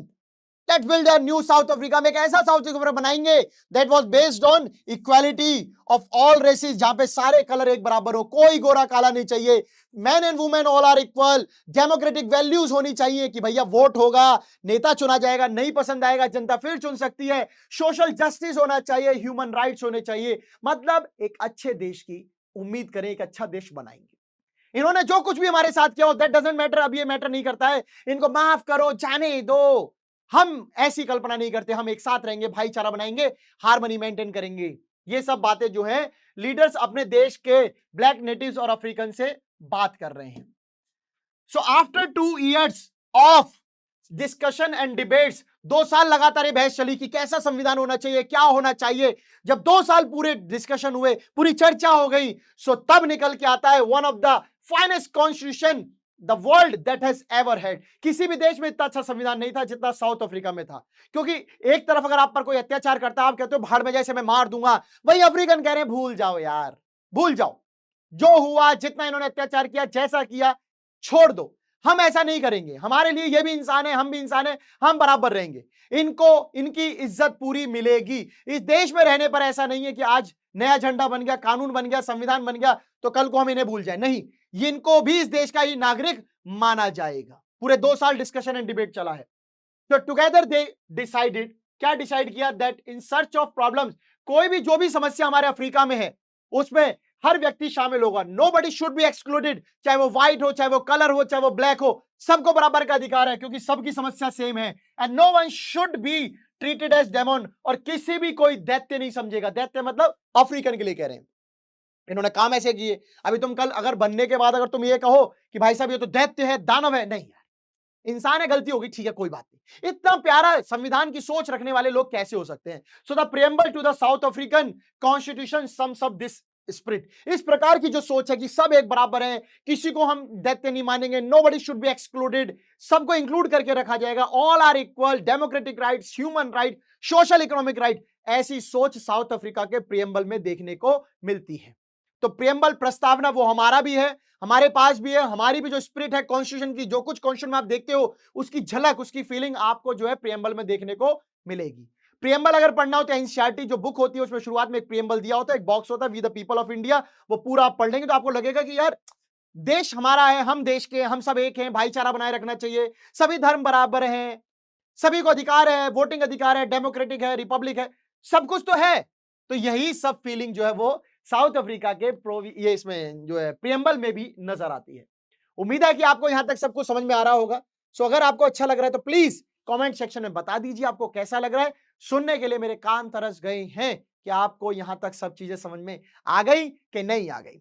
let's build a new South Africa. में एक ऐसा साउथ अफ्रीका बनाएंगे that was based on equality of all races, जहां पे सारे कलर एक बराबर हो, कोई गोरा काला नहीं चाहिए, man and women all are equal, democratic values होनी चाहिए कि भैया वोट होगा, नेता चुना जाएगा, नहीं पसंद आएगा जनता फिर चुन सकती है, सोशल जस्टिस होना चाहिए, ह्यूमन राइट्स होने चाहिए। मतलब एक अच्छे देश की उम्मीद करें, एक अच्छा देश बनाएंगे। इन्होंने जो कुछ भी हमारे साथ किया हो दैट डजंट मैटर, अब ये मैटर नहीं करता है, इनको माफ करो, जाने दो। हम ऐसी कल्पना नहीं करते, हम एक साथ रहेंगे, भाईचारा बनाएंगे, हार्मनी मेंटेन करेंगे। ये सब बातें जो है लीडर्स अपने देश के ब्लैक नेटिव्स और अफ्रीकन से बात कर रहे हैं। So after 2 years of discussion and debates, 2 साल लगातार ये बहस चली कि कैसा संविधान होना चाहिए, क्या होना चाहिए। जब 2 साल पूरे डिस्कशन हुए, पूरी चर्चा हो गई, सो तब निकल के आता है one of the finest constitution the world that has ever had. किसी भी देश में इतना अच्छा संविधान नहीं था जितना साउथ अफ्रीका में था। क्योंकि एक तरफ अगर आप पर कोई अत्याचार करता है, आप कहते हो भाड़ में जैसे मैं मार दूंगा, वही अफ्रीकन कह रहे हैं भूल जाओ यार, भूल जाओ, जो हुआ, जितना इन्होंने अत्याचार किया, जैसा किया, छोड़ दो। हम ऐसा नहीं करेंगे, हमारे लिए ये भी इंसान है, हम भी इंसान है, हम बराबर रहेंगे, इनको इनकी इज्जत पूरी मिलेगी। इस देश में रहने पर ऐसा नहीं है कि आज नया झंडा बन गया, कानून बन गया, संविधान बन गया तो कल को हम इन्हें भूल जाए, नहीं, इनको भी इस देश का ही नागरिक माना जाएगा। पूरे 2 साल डिस्कशन एंड डिबेट चला है। तो टुगेदर दे डिसाइडेड, क्या डिसाइड किया, that in search of problems, कोई भी जो भी समस्या हमारे अफ्रीका में है उसमें हर व्यक्ति शामिल होगा। नोबडी शुड बी एक्सक्लूडेड, चाहे वो व्हाइट हो, चाहे वो कलर हो, चाहे वो ब्लैक हो, सबको बराबर का अधिकार है क्योंकि सबकी समस्या सेम है। And no one should be treated as demon, और किसी भी कोई दैत्य नहीं समझेगा। दैत्य मतलब अफ्रीकन के लिए कह रहे हैं, इन्होंने काम ऐसे किए। अभी तुम कल अगर बनने के बाद अगर तुम ये कहो कि भाई साहब ये तो दैत्य है, दानव है, नहीं यार, इंसान है, गलती होगी, ठीक है, कोई बात नहीं। इतना प्यारा संविधान की सोच रखने वाले लोग कैसे हो सकते हैं? So the preamble to the South African constitution sums up this spirit. इस प्रकार की जो सोच है कि सब एक बराबर है, किसी को हम दैत्य नहीं मानेंगे, नोबडी शुड बी एक्सक्लूडेड, सबको इंक्लूड करके रखा जाएगा, all are equal, democratic rights, human right, social economic right, ऐसी सोच साउथ अफ्रीका के प्रियम्बल में देखने को मिलती है। तो प्रियम्बल प्रस्तावना वो हमारा भी है, हमारे पास भी है, हमारी भी जो स्पिरिट है कॉन्स्टिट्यूशन की, जो कुछ कॉन्स्टिट्यूशन में आप देखते हो उसकी झलक, उसकी फीलिंग आपको जो है प्रियम्बल में देखने को मिलेगी। प्रियम्बल अगर पढ़ना हो तो एनसीईआरटी जो बुक होती है उसमें शुरुआत में एक प्रियम्बल दिया होता है, एक बॉक्स होता है we the people of India, वो पूरा आप पढ़ लेंगे तो आपको लगेगा कि यार देश हमारा है, हम देश के, हम सब एक हैं, भाईचारा बनाए रखना चाहिए, सभी धर्म बराबर हैं, सभी को अधिकार है, वोटिंग अधिकार है, डेमोक्रेटिक है, रिपब्लिक है, सब कुछ तो है। तो यही सब फीलिंग जो है वो साउथ अफ्रीका के ये इसमें जो है प्रियम्बल में भी नजर आती है। उम्मीद है कि आपको यहां तक सब कुछ समझ में आ रहा होगा। सो अगर आपको अच्छा लग रहा है तो प्लीज कमेंट सेक्शन में बता दीजिए आपको कैसा लग रहा है। सुनने के लिए मेरे कान तरस गए हैं कि आपको यहां तक सब चीजें समझ में आ गई कि नहीं आ गई।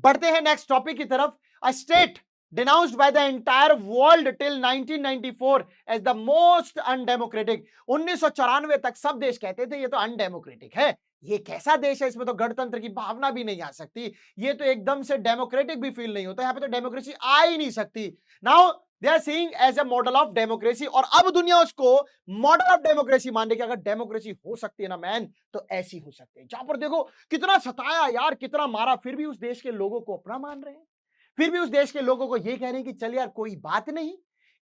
बढ़ते हैं नेक्स्ट टॉपिक की तरफ। A state denounced by the entire world till 1994 as the most undemocratic। 1994 तक सब देश कहते थे ये तो अनडेमोक्रेटिक है, ये कैसा देश है, इसमें तो गणतंत्र की भावना भी नहीं आ सकती, ये तो एकदम से डेमोक्रेटिक भी फील नहीं होता, यहाँ पे तो डेमोक्रेसी आ ही नहीं सकती। Now they are seeing as a model of democracy, और अब दुनिया उसको मॉडल ऑफ डेमोक्रेसी मान रही है कि अगर डेमोक्रेसी हो सकती है ना मैन, तो ऐसी हो सकती है। जहां पर देखो कितना सताया यार, कितना मारा, फिर भी उस देश के लोगों को अपना मान रहे हैं, फिर भी उस देश के लोगों को ये कह रहे हैं कि चल यार कोई बात नहीं,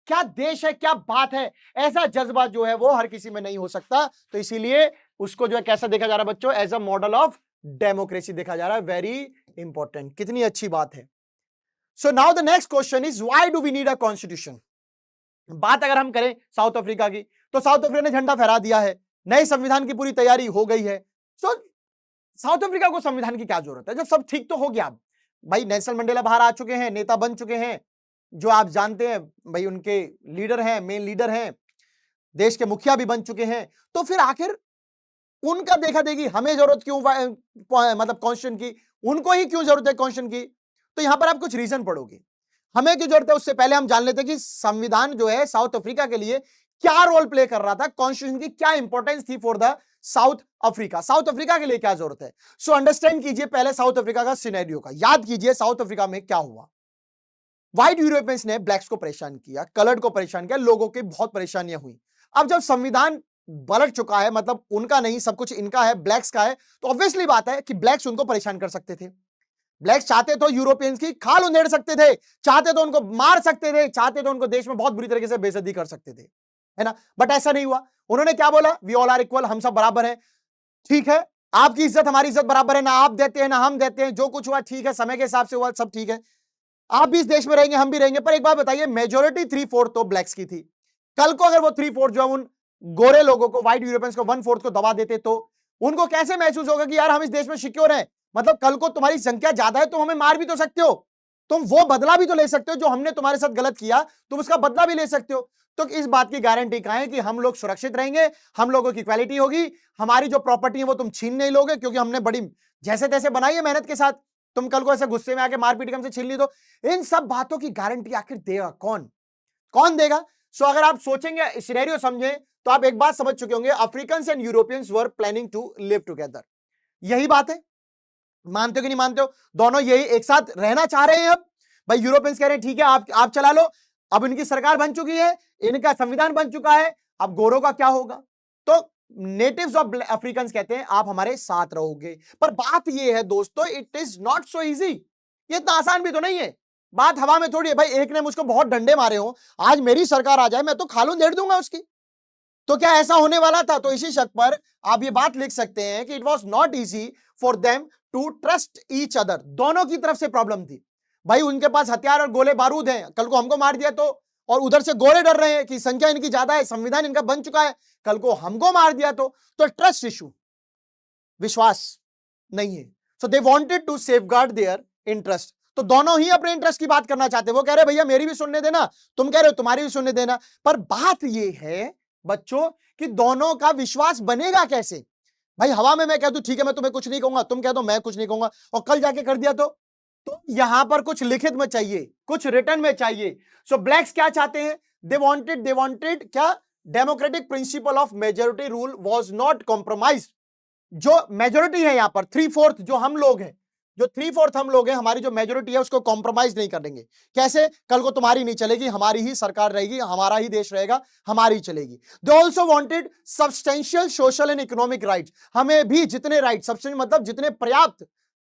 क्या देश है, क्या बात है। ऐसा जज्बा जो है वो हर किसी में नहीं हो सकता, तो इसीलिए उसको जो है कैसा देखा जा रहा है बच्चों, as a model of democracy देखा जा रहा है। वेरी इंपॉर्टेंट, कितनी अच्छी बात है। So now the next question is why do we need a constitution. बात अगर हम करें साउथ अफ्रीका की, तो साउथ अफ्रीका ने झंडा फहरा दिया है, नए संविधान की पूरी तैयारी हो गई है। सो साउथ अफ्रीका को संविधान की क्या जरूरत है जब सब ठीक तो हो गया। भाई नेल्सन मंडेला बाहर आ चुके हैं, नेता बन चुके हैं, जो आप जानते हैं भाई उनके लीडर हैं, मेन लीडर हैं, देश के मुखिया भी बन चुके हैं, तो फिर आखिर उनका देखा देखी हमें जरूरत क्यों मतलब कॉन्स्टिट्यूशन की, उनको ही क्यों जरूरत है कॉन्स्टिट्यूशन की। तो यहां पर आप कुछ रीजन पढ़ोगे, हमें क्यों जरूरत है उससे पहले हम जान लेते हैं कि संविधान जो है साउथ अफ्रीका के लिए क्या रोल प्ले कर रहा था, कॉन्स्टिट्यूशन की क्या इंपॉर्टेंस थी for the south Africa, south Africa के लिए क्या जरूरत है। सो अंडरस्टैंड कीजिए पहले साउथ अफ्रीका का सिनेरियो का, याद कीजिए साउथ अफ्रीका में क्या हुआ। व्हाइट यूरोपियंस ने ब्लैक्स को परेशान किया, कलर्ड को परेशान किया, लोगों की बहुत परेशानियां हुई। अब जब संविधान पलट चुका है, मतलब उनका नहीं सब कुछ इनका है, ब्लैक्स का है, तो ऑब्वियसली बात है कि ब्लैक्स उनको परेशान कर सकते थे। ब्लैक्स चाहते तो यूरोपियंस की खाल उधेड़ सकते थे, चाहते तो उनको मार सकते थे, चाहते तो उनको देश में बहुत बुरी तरीके से बेइज्जती कर सकते थे, है ना। बट ऐसा नहीं हुआ। उन्होंने क्या बोला, वी ऑल आर इक्वल, हम सब बराबर हैं, ठीक है, आपकी इज्जत हमारी इज्जत बराबर है, ना आप देते हैं ना हम देते हैं, जो कुछ हुआ ठीक है, समय के हिसाब से हुआ, सब ठीक है, आप भी इस देश में रहेंगे, हम भी रहेंगे। पर एक बात बताइए, मेजोरिटी 3/4 तो ब्लैक्स की थी, कल को अगर वो 3/4 जो उन गोरे लोगों को, व्हाइट यूरोपियंस को 1/4 को दबा देते, तो उनको कैसे महसूस होगा कि यार हम इस देश में सिक्योर हैं। मतलब कल को तुम्हारी संख्या ज्यादा है, तुम हमें मार भी तो सकते हो, तुम वो बदला भी तो ले सकते हो, जो हमने तुम्हारे साथ गलत किया तुम उसका बदला भी ले सकते हो। तो इस बात की गारंटी कहां है कि हम लोग सुरक्षित रहेंगे, हम लोगों की इक्वालिटी होगी, हमारी जो प्रॉपर्टी है वो तुम छीन नहीं लोगे, क्योंकि हमने बड़ी जैसे तैसे बनाई है मेहनत के साथ, तुम कल को ऐसे गुस्से में आके मारपीट के हमसे छीन ली, तो इन सब बातों की गारंटी आखिर देगा कौन, कौन देगा। सो अगर आप सोचेंगे, सिनेरियो समझें, तो आप एक बात समझ चुके होंगे, African and Europeans were planning to live together. यही बात है, मानते हो कि नहीं मानते हो, दोनों यही एक साथ रहना चाह रहे हैं। अब भाई यूरोपियंस कह रहे हैं ठीक है आप चला लो, अब इनकी सरकार बन चुकी है, इनका संविधान बन चुका है, अब गोरों का क्या होगा। तो नेटिव्स ऑफ अफ्रीकन कहते हैं आप हमारे साथ रहोगे। पर बात यह है दोस्तों, it is not so easy, ये इतना आसान भी तो नहीं है। बात हवा में थोड़ी है भाई, एक ने मुझको बहुत डंडे मारे हो, आज मेरी सरकार आ जाए मैं तो खालू देड़ दूंगा उसकी। तो क्या ऐसा होने वाला था? तो इसी शक पर आप ये बात लिख सकते हैं कि it was not easy for them to trust each other. दोनों की तरफ से प्रॉब्लम थी भाई, उनके पास हथियार और गोले बारूद हैं, कल को हमको मार दिया तो, और उधर से गोले डर रहे हैं कि संख्या इनकी ज्यादा है, संविधान इनका बन चुका है, कल को हमको मार दिया तो ट्रस्ट इशू, विश्वास नहीं है। So they wanted to safeguard their interest. तो दोनों ही अपने इंटरेस्ट की बात करना चाहते हैं। वो कह रहे भैया मेरी भी सुनने देना, तुम कह रहे हो तुम्हारी भी सुनने देना। पर बात ये है बच्चों कि दोनों का विश्वास बनेगा कैसे? भाई हवा में मैं कह दूं ठीक है मैं तुम्हें कुछ नहीं कहूंगा, तुम कह दो मैं कुछ नहीं कहूंगा, और कल जाके कर दिया तो यहां पर कुछ लिखित में चाहिए, कुछ रिटर्न में चाहिए। सो ब्लैक्स क्या चाहते हैं? दे वांटेड क्या? Democratic principle of majority rule was not compromised. जो मेजोरिटी है यहां पर 3/4 जो हम लोग हैं, जो 3/4 हम लोग हैं, हमारी जो मेजोरिटी है उसको कॉम्प्रोमाइज नहीं कर देंगे। कैसे? कल को तुम्हारी नहीं चलेगी, हमारी ही सरकार रहेगी, हमारा ही देश रहेगा, हमारी चलेगी। They also wanted substantial social and economic rights. हमें भी जितने राइट, सब्सटेंशियल मतलब जितने पर्याप्त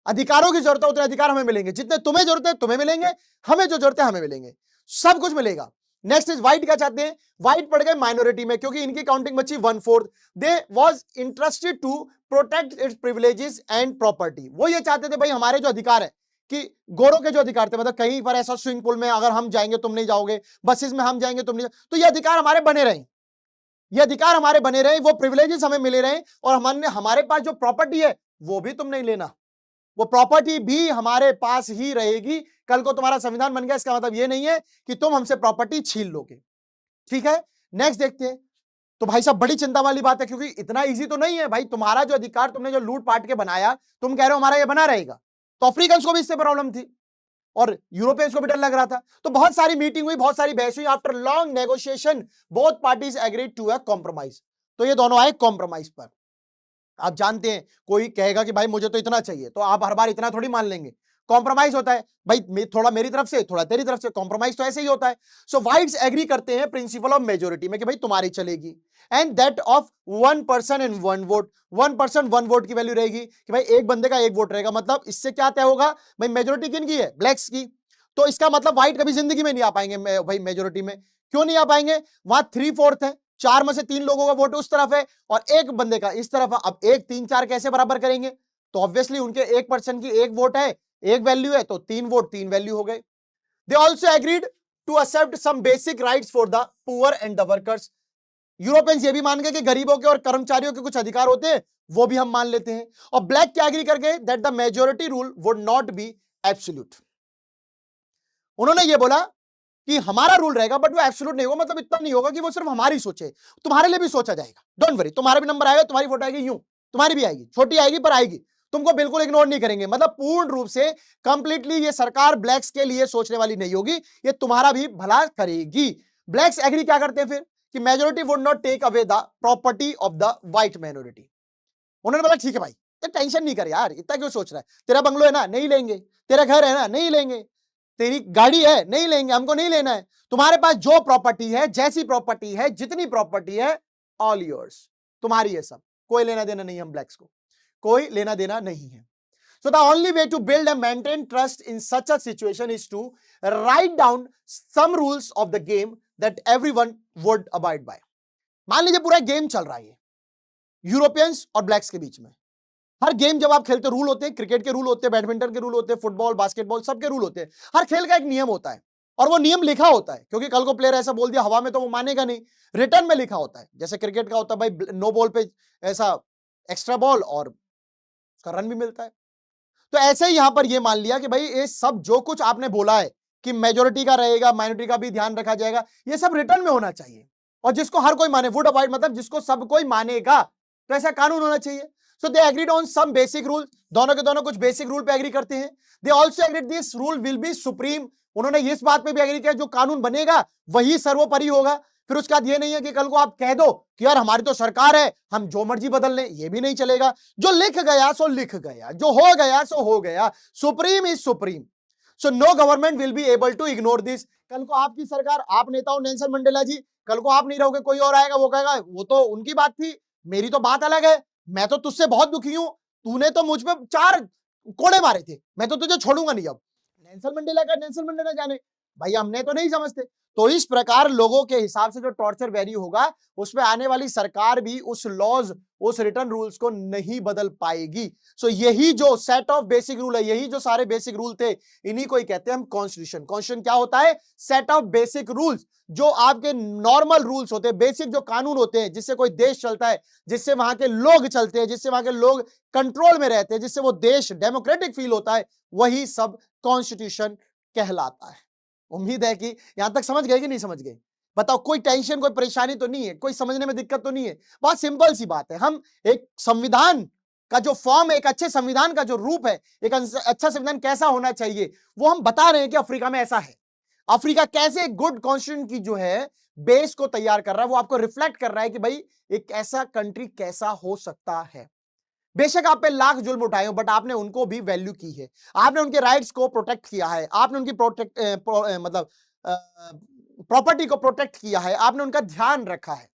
अधिकारों की जरूरत है उतने अधिकार हमें मिलेंगे, जितने तुम्हें जरूरत है तुम्हें मिलेंगे, हमें जो जरूरत है हमें मिलेंगे, सब कुछ मिलेगा। नेक्स्ट इज व्हाइट क्या चाहते हैं? व्हाइट पड़ गए माइनॉरिटी में क्योंकि इनकी काउंटिंग बची 1/4। They was interested to protect its privileges and property. वो ये चाहते थे भाई हमारे जो अधिकार है, कि गोरों के जो अधिकार थे, मतलब कहीं पर ऐसा स्विमिंग पूल में अगर हम जाएंगे तुम नहीं जाओगे, बसेस में हम जाएंगे तुम नहीं, तो ये अधिकार हमारे बने रहे, ये अधिकार हमारे बने रहे, वो प्रिविलेजेस हमें मिले रहे, और हमारे पास जो प्रॉपर्टी है वो भी तुम नहीं लेना, वो प्रॉपर्टी भी हमारे पास ही रहेगी। कल को तुम्हारा संविधान बन गया इसका मतलब ये नहीं है कि तुम हमसे प्रॉपर्टी छीन लोगे। ठीक है, नेक्स्ट देखते हैं। तो भाई साहब बड़ी चिंता वाली बात है, क्योंकि इतना इजी तो नहीं है भाई, तुम्हारा जो अधिकार तुमने जो लूट पाट के बनाया, तुम कह रहे हो हमारा ये बना रहेगा। तो अफ्रीकन को भी इससे प्रॉब्लम थी और यूरोपियंस को भी डर लग रहा था। तो बहुत सारी मीटिंग हुई, बहुत सारी बहस हुई, after long negotiation both parties agreed to a compromise. तो ये दोनों आए कॉम्प्रोमाइज पर। आप जानते हैं कोई कहेगा कि भाई मुझे तो इतना चाहिए, तो आप हर बार इतना थोड़ी मान लेंगे, कॉम्प्रोमाइज होता है भाई, थोड़ा मेरी तरफ से थोड़ा तेरी तरफ से, कॉम्प्रोमाइज तो ऐसे ही होता है। सो व्हाइट्स एग्री करते हैं प्रिंसिपल ऑफ मेजोरिटी में कि भाई तुम्हारी चलेगी, and that of 1 person and 1 vote. 1 person 1 vote की वैल्यू रहेगी कि भाई एक बंदे का एक वोट रहेगा। मतलब इससे क्या तय होगा भाई, मेजोरिटी किन की है? ब्लैक्स की। तो इसका मतलब व्हाइट कभी जिंदगी में नहीं आ पाएंगे भाई मेजोरिटी में। क्यों नहीं आ पाएंगे? वहां 3/4 है, 4 में से 3 लोगों का वोट उस तरफ है और एक बंदे का इस तरफ है। अब 1 3 4 कैसे बराबर करेंगे? तो ऑब्वियसली उनके 1% की एक वोट है, एक वैल्यू है, तो 3 वोट 3 वैल्यू हो गए। They also agreed to accept some basic rights for the poor and the workers. Europeans ये भी मान गए कि गरीबों के और कर्मचारियों के कुछ अधिकार होते हैं, वो भी हम मान लेते हैं। और ब्लैक क्या एग्री कर गए? That the majority rule would not be absolute. उन्होंने ये बोला कि हमारा रूल रहेगा बट वो एब्सोल्यूट नहीं होगा, मतलब इतना नहीं होगा कि वो सिर्फ हमारी सोचे, तुम्हारे लिए भी सोचा जाएगा। डोंट वरी, तुम्हारा भी नंबर आएगा, तुम्हारी वोट आएगी, यूं तुम्हारी भी आएगी, छोटी आएगी पर आएगी, तुमको बिल्कुल इग्नोर नहीं करेंगे। मतलब पूर्ण रूप से कंप्लीटली ये सरकार ब्लैक्स के लिए सोचने वाली नहीं होगी, ये तुम्हारा भी भला करेगी। ब्लैक्स एग्री क्या करते हैं फिर कि majority would not take away the property of the white minority. उन्होंने बोला ठीक है भाई, टेंशन नहीं कर यार, इतना क्यों सोच रहा है, तेरा बंगलो है ना, नहीं लेंगे, तेरा घर है ना, नहीं लेंगे, तेरी गाड़ी है, नहीं लेंगे, हमको नहीं लेना है, तुम्हारे पास जो प्रॉपर्टी है, जैसी प्रॉपर्टी है, जितनी प्रॉपर्टी है, ऑल योर्स, तुम्हारी है सब, कोई लेना देना नहीं, हम ब्लैक्स को कोई लेना देना नहीं है। So the only way to build and maintain trust in such a situation is to write down some rules of the game that everyone would abide by. मान लीजिए पूरा गेम चल रहा है यूरोपियंस और ब्लैक्स के बीच में। हर गेम जब आप खेलते रूल होते हैं, क्रिकेट के रूल होते हैं, बैडमिंटन के रूल होते हैं, फुटबॉल बास्केटबॉल सबके रूल होते हैं। हर खेल का एक नियम होता है और वो नियम लिखा होता है, क्योंकि कल को प्लेयर ऐसा बोल दिया हवा में तो वो मानेगा नहीं, रिटर्न में लिखा होता है। जैसे क्रिकेट का होता है भाई, नो बॉल पे ऐसा एक्स्ट्रा बॉल और उसका रन भी मिलता है। तो ऐसे ही यहां पर ये मान लिया कि भाई ये सब जो कुछ आपने बोला है कि मेजोरिटी का रहेगा, माइनॉरिटी का भी ध्यान रखा जाएगा, ये सब रिटर्न में होना चाहिए और जिसको हर कोई माने, वुड अवॉइड मतलब जिसको सब कोई मानेगा, तो ऐसा कानून होना चाहिए। So they agreed on some basic rule, दोनों के दोनों कुछ बेसिक रूल पे एग्री करते हैं। They also agreed this rule will be supreme, उन्होंने इस बात पे भी एग्री किया जो कानून बनेगा वही सर्वोपरि होगा। फिर उसके बाद ये नहीं है कि कल को आप कह दो कि यार हमारी तो सरकार है, हम जो मर्जी बदल लें, ये भी नहीं चलेगा। जो लिख गया सो लिख गया, जो हो गया सो हो गया, supreme is supreme. So no government will be able to ignore this. कल को आपकी सरकार, आप नेता हो नेल्सन मंडेला जी, कल को आप नहीं रहोगे, कोई और आएगा, वो कहेगा वो तो उनकी बात थी, मेरी तो बात अलग है, मैं तो तुझसे बहुत दुखी हूं, तूने तो मुझ पे 4 कोड़े मारे थे, मैं तो तुझे छोड़ूंगा नहीं। अब नेल्सन मंडेला का नेल्सन मंडेला जाने, भाई हमने तो नहीं समझते। तो इस प्रकार लोगों के हिसाब से जो टॉर्चर वैरी होगा, उसमें आने वाली सरकार भी उस लॉज, उस रिटर्न रूल्स को नहीं बदल पाएगी। सो यही जो सेट ऑफ बेसिक रूल है, यही जो सारे बेसिक रूल थे, इन्हीं को ही कहते हैं हम कॉन्स्टिट्यूशन। कॉन्स्टिट्यूशन क्या होता है? सेट ऑफ बेसिक रूल्स, जो आपके नॉर्मल रूल्स होते हैं, बेसिक जो कानून होते हैं, जिससे कोई देश चलता है, जिससे वहां के लोग चलते हैं, जिससे वहां के लोग कंट्रोल में रहते हैं, जिससे वो देश डेमोक्रेटिक फील होता है, वही सब कॉन्स्टिट्यूशन कहलाता है। उम्मीद है कि यहां तक समझ गए कि नहीं समझ गए? बताओ, कोई टेंशन, कोई परेशानी तो नहीं है, कोई समझने में दिक्कत तो नहीं है? बहुत सिंपल सी बात है। हम एक संविधान का जो फॉर्म है, एक अच्छे संविधान का जो रूप है, एक अच्छा संविधान कैसा होना चाहिए, वो हम बता रहे हैं कि अफ्रीका में ऐसा है। अफ्रीका कैसे गुड कॉन्स्टिट्यूशन की जो है बेस को तैयार कर रहा है, वो आपको रिफ्लेक्ट कर रहा है कि भाई एक ऐसा कंट्री कैसा हो सकता है। बेशक आप पे लाख जुल्म उठाए हो, बट आपने उनको भी वैल्यू की है, आपने उनके राइट्स को प्रोटेक्ट किया है, आपने उनकी मतलब प्रॉपर्टी को प्रोटेक्ट किया है, आपने उनका ध्यान रखा है।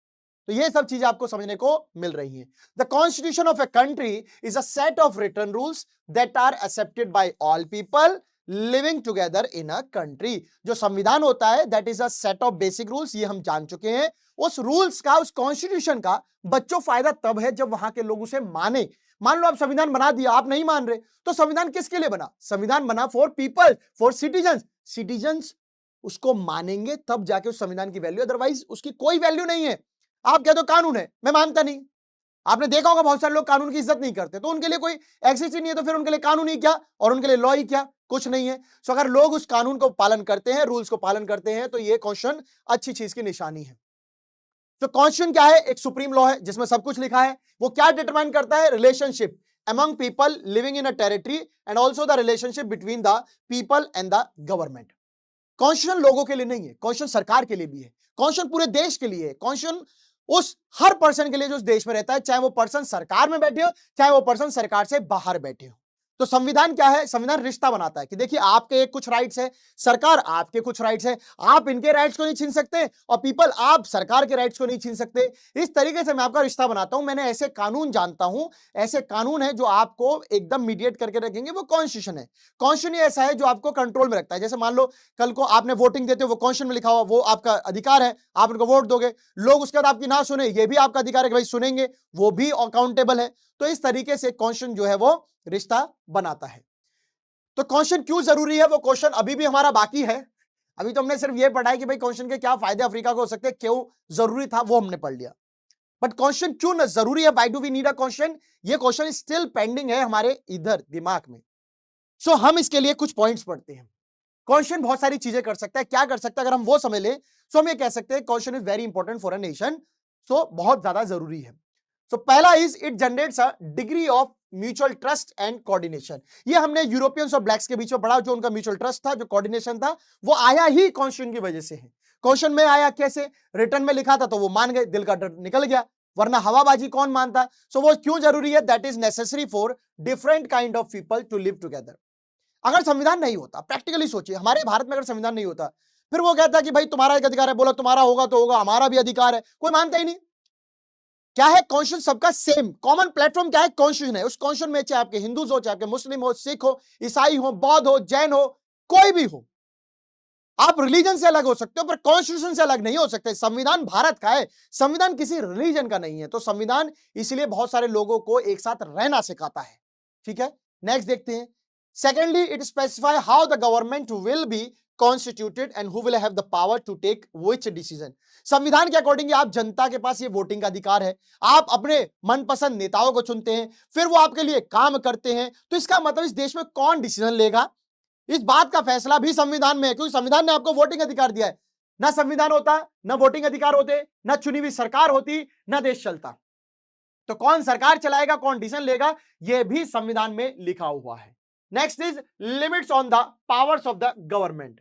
तो ये सब चीजें आपको समझने को मिल रही हैं। The constitution of a country is a set of written rules that are accepted by all people living together in a country. जो संविधान होता है, that is a set of basic rules, ये हम जान चुके हैं। उस रूल्स का, उस कॉन्स्टिट्यूशन का बच्चों फायदा तब है जब वहां के लोग उसे माने। मान लो आप संविधान बना दिया, आप नहीं मान रहे, तो संविधान किसके लिए बना? संविधान बना for people, for citizen. Citizen उसको मानेंगे तब जाके उस संविधान की वैल्यू, अदरवाइज उसकी कोई वैल्यू नहीं है। आप कहते हो कानून है, मैं मानता नहीं। आपने देखा होगा बहुत सारे लोग कानून की इज्जत नहीं करते, तो उनके लिए कोई एग्जिस्ट ही नहीं है, तो फिर उनके लिए कानून ही क्या और उनके लिए लॉ ही क्या? कुछ नहीं है। सो अगर लोग उस कानून को पालन करते हैं, रूल्स को पालन करते हैं, तो ये क्वेश्चन अच्छी चीज की निशानी है। तो कॉन्स्टिट्यूशन क्या है? एक सुप्रीम लॉ है जिसमें सब कुछ लिखा है। वो क्या डिटरमाइन करता है? Relationship among people living in a territory and also the relationship between the people and the government. Constitution लोगों के लिए नहीं है, कॉन्स्टिट्यूशन सरकार के लिए भी है, कॉन्स्टिट्यूशन पूरे देश के लिए है, कॉन्स्टिट्यूशन उस हर पर्सन के लिए जो उस देश में रहता है, चाहे वो पर्सन सरकार में बैठे हो, चाहे वो पर्सन सरकार से बाहर बैठे हो। तो संविधान क्या है? संविधान रिश्ता बनाता है कि देखिए आपके कुछ राइट्स है, सरकार आपके कुछ राइट्स है, आप इनके राइट्स को नहीं छीन सकते और पीपल आप सरकार के राइट्स को नहीं छीन सकते। इस तरीके से मैं आपका रिश्ता बनाता हूं। मैंने ऐसे कानून जानता हूं, ऐसे कानून है जो आपको एकदम मीडिएट करके रखेंगे, वो कॉन्स्टिट्यूशन है। कॉन्स्टिट्यूशन ऐसा है जो आपको कंट्रोल में रखता है। जैसे मान लो कल को आपने वोटिंग देते हो, वो कॉन्स्टिट्यूशन में लिखा हुआ, वो आपका अधिकार है, आप उनको वोट दोगे, लोग उसके बाद आपकी ना सुने, ये भी आपका अधिकार है कि भाई सुनेंगे, वो भी अकाउंटेबल है। तो इस तरीके से कॉन्स्टिट्यूशन जो है वो रिश्ता बनाता है। तो कॉन्स्टिट्यूशन क्यों जरूरी है, वो क्वेश्चन अभी भी हमारा बाकी है। अभी तो हमने सिर्फ ये पढ़ा है कि भाई कॉन्स्टिट्यूशन के क्या फायदे अफ्रीका को हो सकते हैं, क्यों जरूरी था, वो हमने पढ़ लिया। बट कॉन्स्टिट्यूशन क्यों जरूरी है, why do we need a constitution, ये क्वेश्चन स्टिल पेंडिंग है हमारे इधर दिमाग में। सो हम इसके लिए कुछ पॉइंट्स पढ़ते हैं। कॉन्स्टिट्यूशन बहुत सारी चीजें कर सकता है, क्या कर सकता है, अगर हम वो समझ ले तो हम ये कह सकते हैं constitution is very important for a nation. So बहुत ज्यादा जरूरी है। सो पहला is it generates a degree of mutual trust and coordination. ये हमने यूरोपियंस और ब्लैक्स के बीच में पढ़ा, जो उनका म्यूचुअल ट्रस्ट था, जो कोऑर्डिनेशन था, वो आया ही कॉन्स्टिट्यूशन की वजह से है। क्वेश्चन में आया कैसे? रिटर्न में लिखा था तो वो मान गए, दिल का डर निकल गया, वरना हवाबाजी कौन मानता? सो वो क्यों जरूरी है? That is necessary for different kind of people to live together. अगर संविधान नहीं होता, प्रैक्टिकली सोचिए, हमारे भारत में अगर संविधान नहीं होता, फिर वो कहता कि भाई तुम्हारा एक अधिकार है, बोला तुम्हारा होगा तो होगा, हमारा भी अधिकार है, कोई मानता ही नहीं। क्या है? कॉन्स्टिट्यूशन सबका सेम, कॉमन प्लेटफॉर्म क्या है? कॉन्स्टिट्यूशन है। उस कॉन्स्टिट्यूशन में चाहे आपके हिंदूज हो, चाहे आपके मुस्लिम हो, सिख हो, ईसाई हो, बौद्ध हो, जैन हो, कोई भी हो, आप रिलीजन से अलग हो सकते हो पर कॉन्स्टिट्यूशन से अलग नहीं हो सकते। संविधान भारत का है, संविधान किसी रिलीजन का नहीं है। तो संविधान इसलिए बहुत सारे लोगों को एक साथ रहना सिखाता है। ठीक है, नेक्स्ट देखते हैं। Secondly, it specify how the government will be constituted and who will have the power to take which decision. संविधान के अकॉर्डिंग आप जनता के पास ये वोटिंग का अधिकार है, आप अपने मनपसंद नेताओं को चुनते हैं, फिर वो आपके लिए काम करते हैं। तो इसका मतलब इस देश में कौन डिसीजन लेगा, इस बात का फैसला भी संविधान में है, क्योंकि संविधान ने आपको वोटिंग अधिकार दिया है। ना संविधान होता, ना वोटिंग अधिकार होते, ना चुनी हुई सरकार होती, ना देश चलता। तो कौन सरकार चलाएगा, कौन डिसीजन लेगा, यह भी संविधान में लिखा हुआ है। Next is limits on the powers of the government.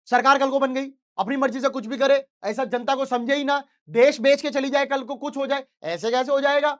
सरकार कल को बन गई, अपनी मर्जी से कुछ भी करे, ऐसा जनता को समझे ही ना, देश बेच के चली जाए, कल को कुछ हो जाए, ऐसे कैसे हो जाएगा?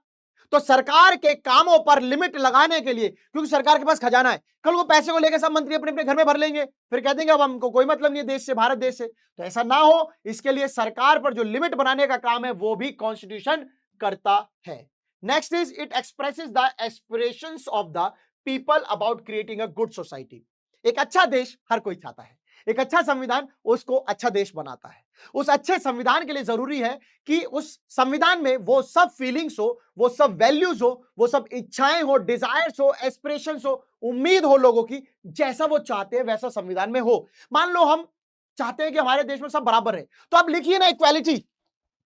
तो सरकार के कामों पर लिमिट लगाने के लिए, क्योंकि सरकार के पास खजाना है, कल वो पैसे को लेकर सब मंत्री अपने अपने घर में भर लेंगे, फिर कह देंगे अब हमको कोई मतलब नहीं है देश से, भारत देश से। तो ऐसा ना हो, इसके लिए सरकार पर जो लिमिट बनाने का काम है वो भी कॉन्स्टिट्यूशन करता है। Next is it expresses the aspirations of the people about creating a good society. एक अच्छा देश हर कोई चाहता है, एक अच्छा संविधान उसको अच्छा देश बनाता है। उस अच्छे संविधान के लिए जरूरी है कि उस संविधान में वो सब फीलिंग्स हो, वो सब वैल्यूज हो, वो सब इच्छाएं हो, डिजायर्स हो, एस्पिरेशंस हो, उम्मीद हो लोगों की, जैसा वो चाहते हैं वैसा संविधान में हो। मान लो हम चाहते हैं कि हमारे देश में सब बराबर है, तो आप लिखिए ना इक्वालिटी।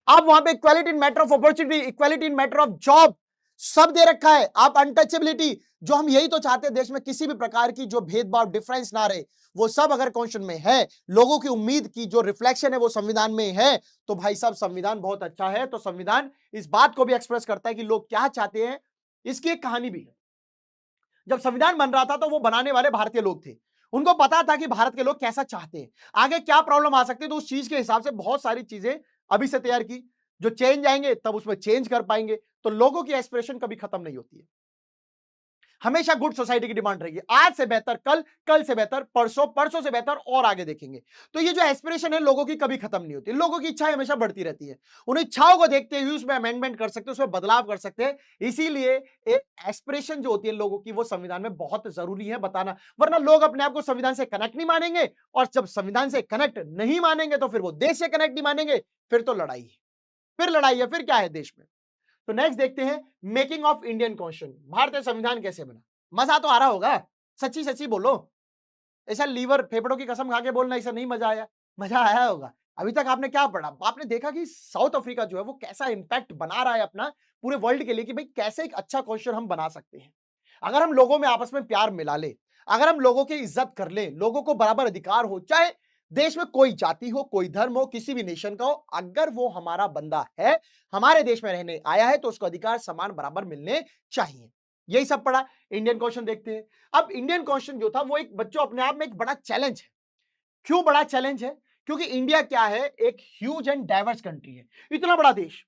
आप वहां पे equality in matter of opportunity, equality in matter of job, सब दे रखा है। आप अनटचेबिलिटी, जो हम यही तो चाहते हैं देश में किसी भी प्रकार की जो भेदभाव डिफरेंस ना रहे, वो सब अगर कॉन्स्टिट्यूशन में है, लोगों की उम्मीद की जो रिफ्लेक्शन है वो संविधान में है, तो भाई साहब संविधान बहुत अच्छा है। तो संविधान इस बात को भी एक्सप्रेस करता है कि लोग क्या चाहते हैं। इसकी एक कहानी भी है। जब संविधान बन रहा था तो वो बनाने वाले भारतीय लोग थे, उनको पता था कि भारत के लोग कैसा चाहते हैं, आगे क्या प्रॉब्लम आ सकती है, तो उस चीज के हिसाब से बहुत सारी चीजें अभी से तैयार की। जो चेंज आएंगे तब उसमें चेंज कर पाएंगे। तो लोगों की एस्पिरेशन कभी खत्म नहीं होती है, हमेशा गुड सोसाइटी की डिमांड रहेगी। आज से बेहतर कल, कल से बेहतर परसों, परसों से बेहतर और आगे देखेंगे। तो ये जो एस्पिरेशन है लोगों की कभी खत्म नहीं होती, लोगों की इच्छाएं हमेशा बढ़ती रहती है। उन इच्छाओं को देखते हुए उसमें अमेंडमेंट कर सकते हैं, उसमें बदलाव कर सकते हैं। इसीलिए एक एस्पिरेशन जो होती है लोगों की, वो संविधान में बहुत जरूरी है बताना। वरना लोग अपने आप को संविधान से कनेक्ट नहीं मानेंगे, और जब संविधान से कनेक्ट नहीं मानेंगे तो फिर वो देश से कनेक्ट नहीं मानेंगे, फिर तो लड़ाई है, फिर लड़ाई है, फिर क्या है देश में। तो नेक्स्ट देखते हैं मेकिंग ऑफ इंडियन कॉन्स्टिट्यूशन, भारतीय संविधान कैसे बना। मजा तो आ रहा होगा, सच्ची सच्ची बोलो। ऐसा लीवर फेफड़ों की कसम खा के बोलना, ऐसा नहीं मजा आया, मजा आया होगा। अभी तक आपने क्या पढ़ा, आपने देखा कि साउथ अफ्रीका जो है वो कैसा इंपैक्ट बना रहा है अपना पूरे वर्ल्ड के लिए, कि भाई कैसे एक अच्छा कॉन्स्टिट्यूशन हम बना सकते हैं। अगर हम लोगों में आपस में प्यार मिला ले, अगर हम लोगों की इज्जत कर ले, लोगों को बराबर अधिकार हो, चाहे देश में कोई जाति हो, कोई धर्म हो, किसी भी नेशन का हो, अगर वो हमारा बंदा है, हमारे देश में रहने आया है, तो उसको अधिकार समान बराबर मिलने चाहिए। यही सब पढ़ा। इंडियन क्वेश्चन देखते हैं। अब इंडियन क्वेश्चन जो था वो एक बच्चों अपने आप में एक बड़ा चैलेंज है। क्यों बड़ा चैलेंज है? क्योंकि इंडिया क्या है, एक ह्यूज एंड डाइवर्स कंट्री है। इतना बड़ा देश,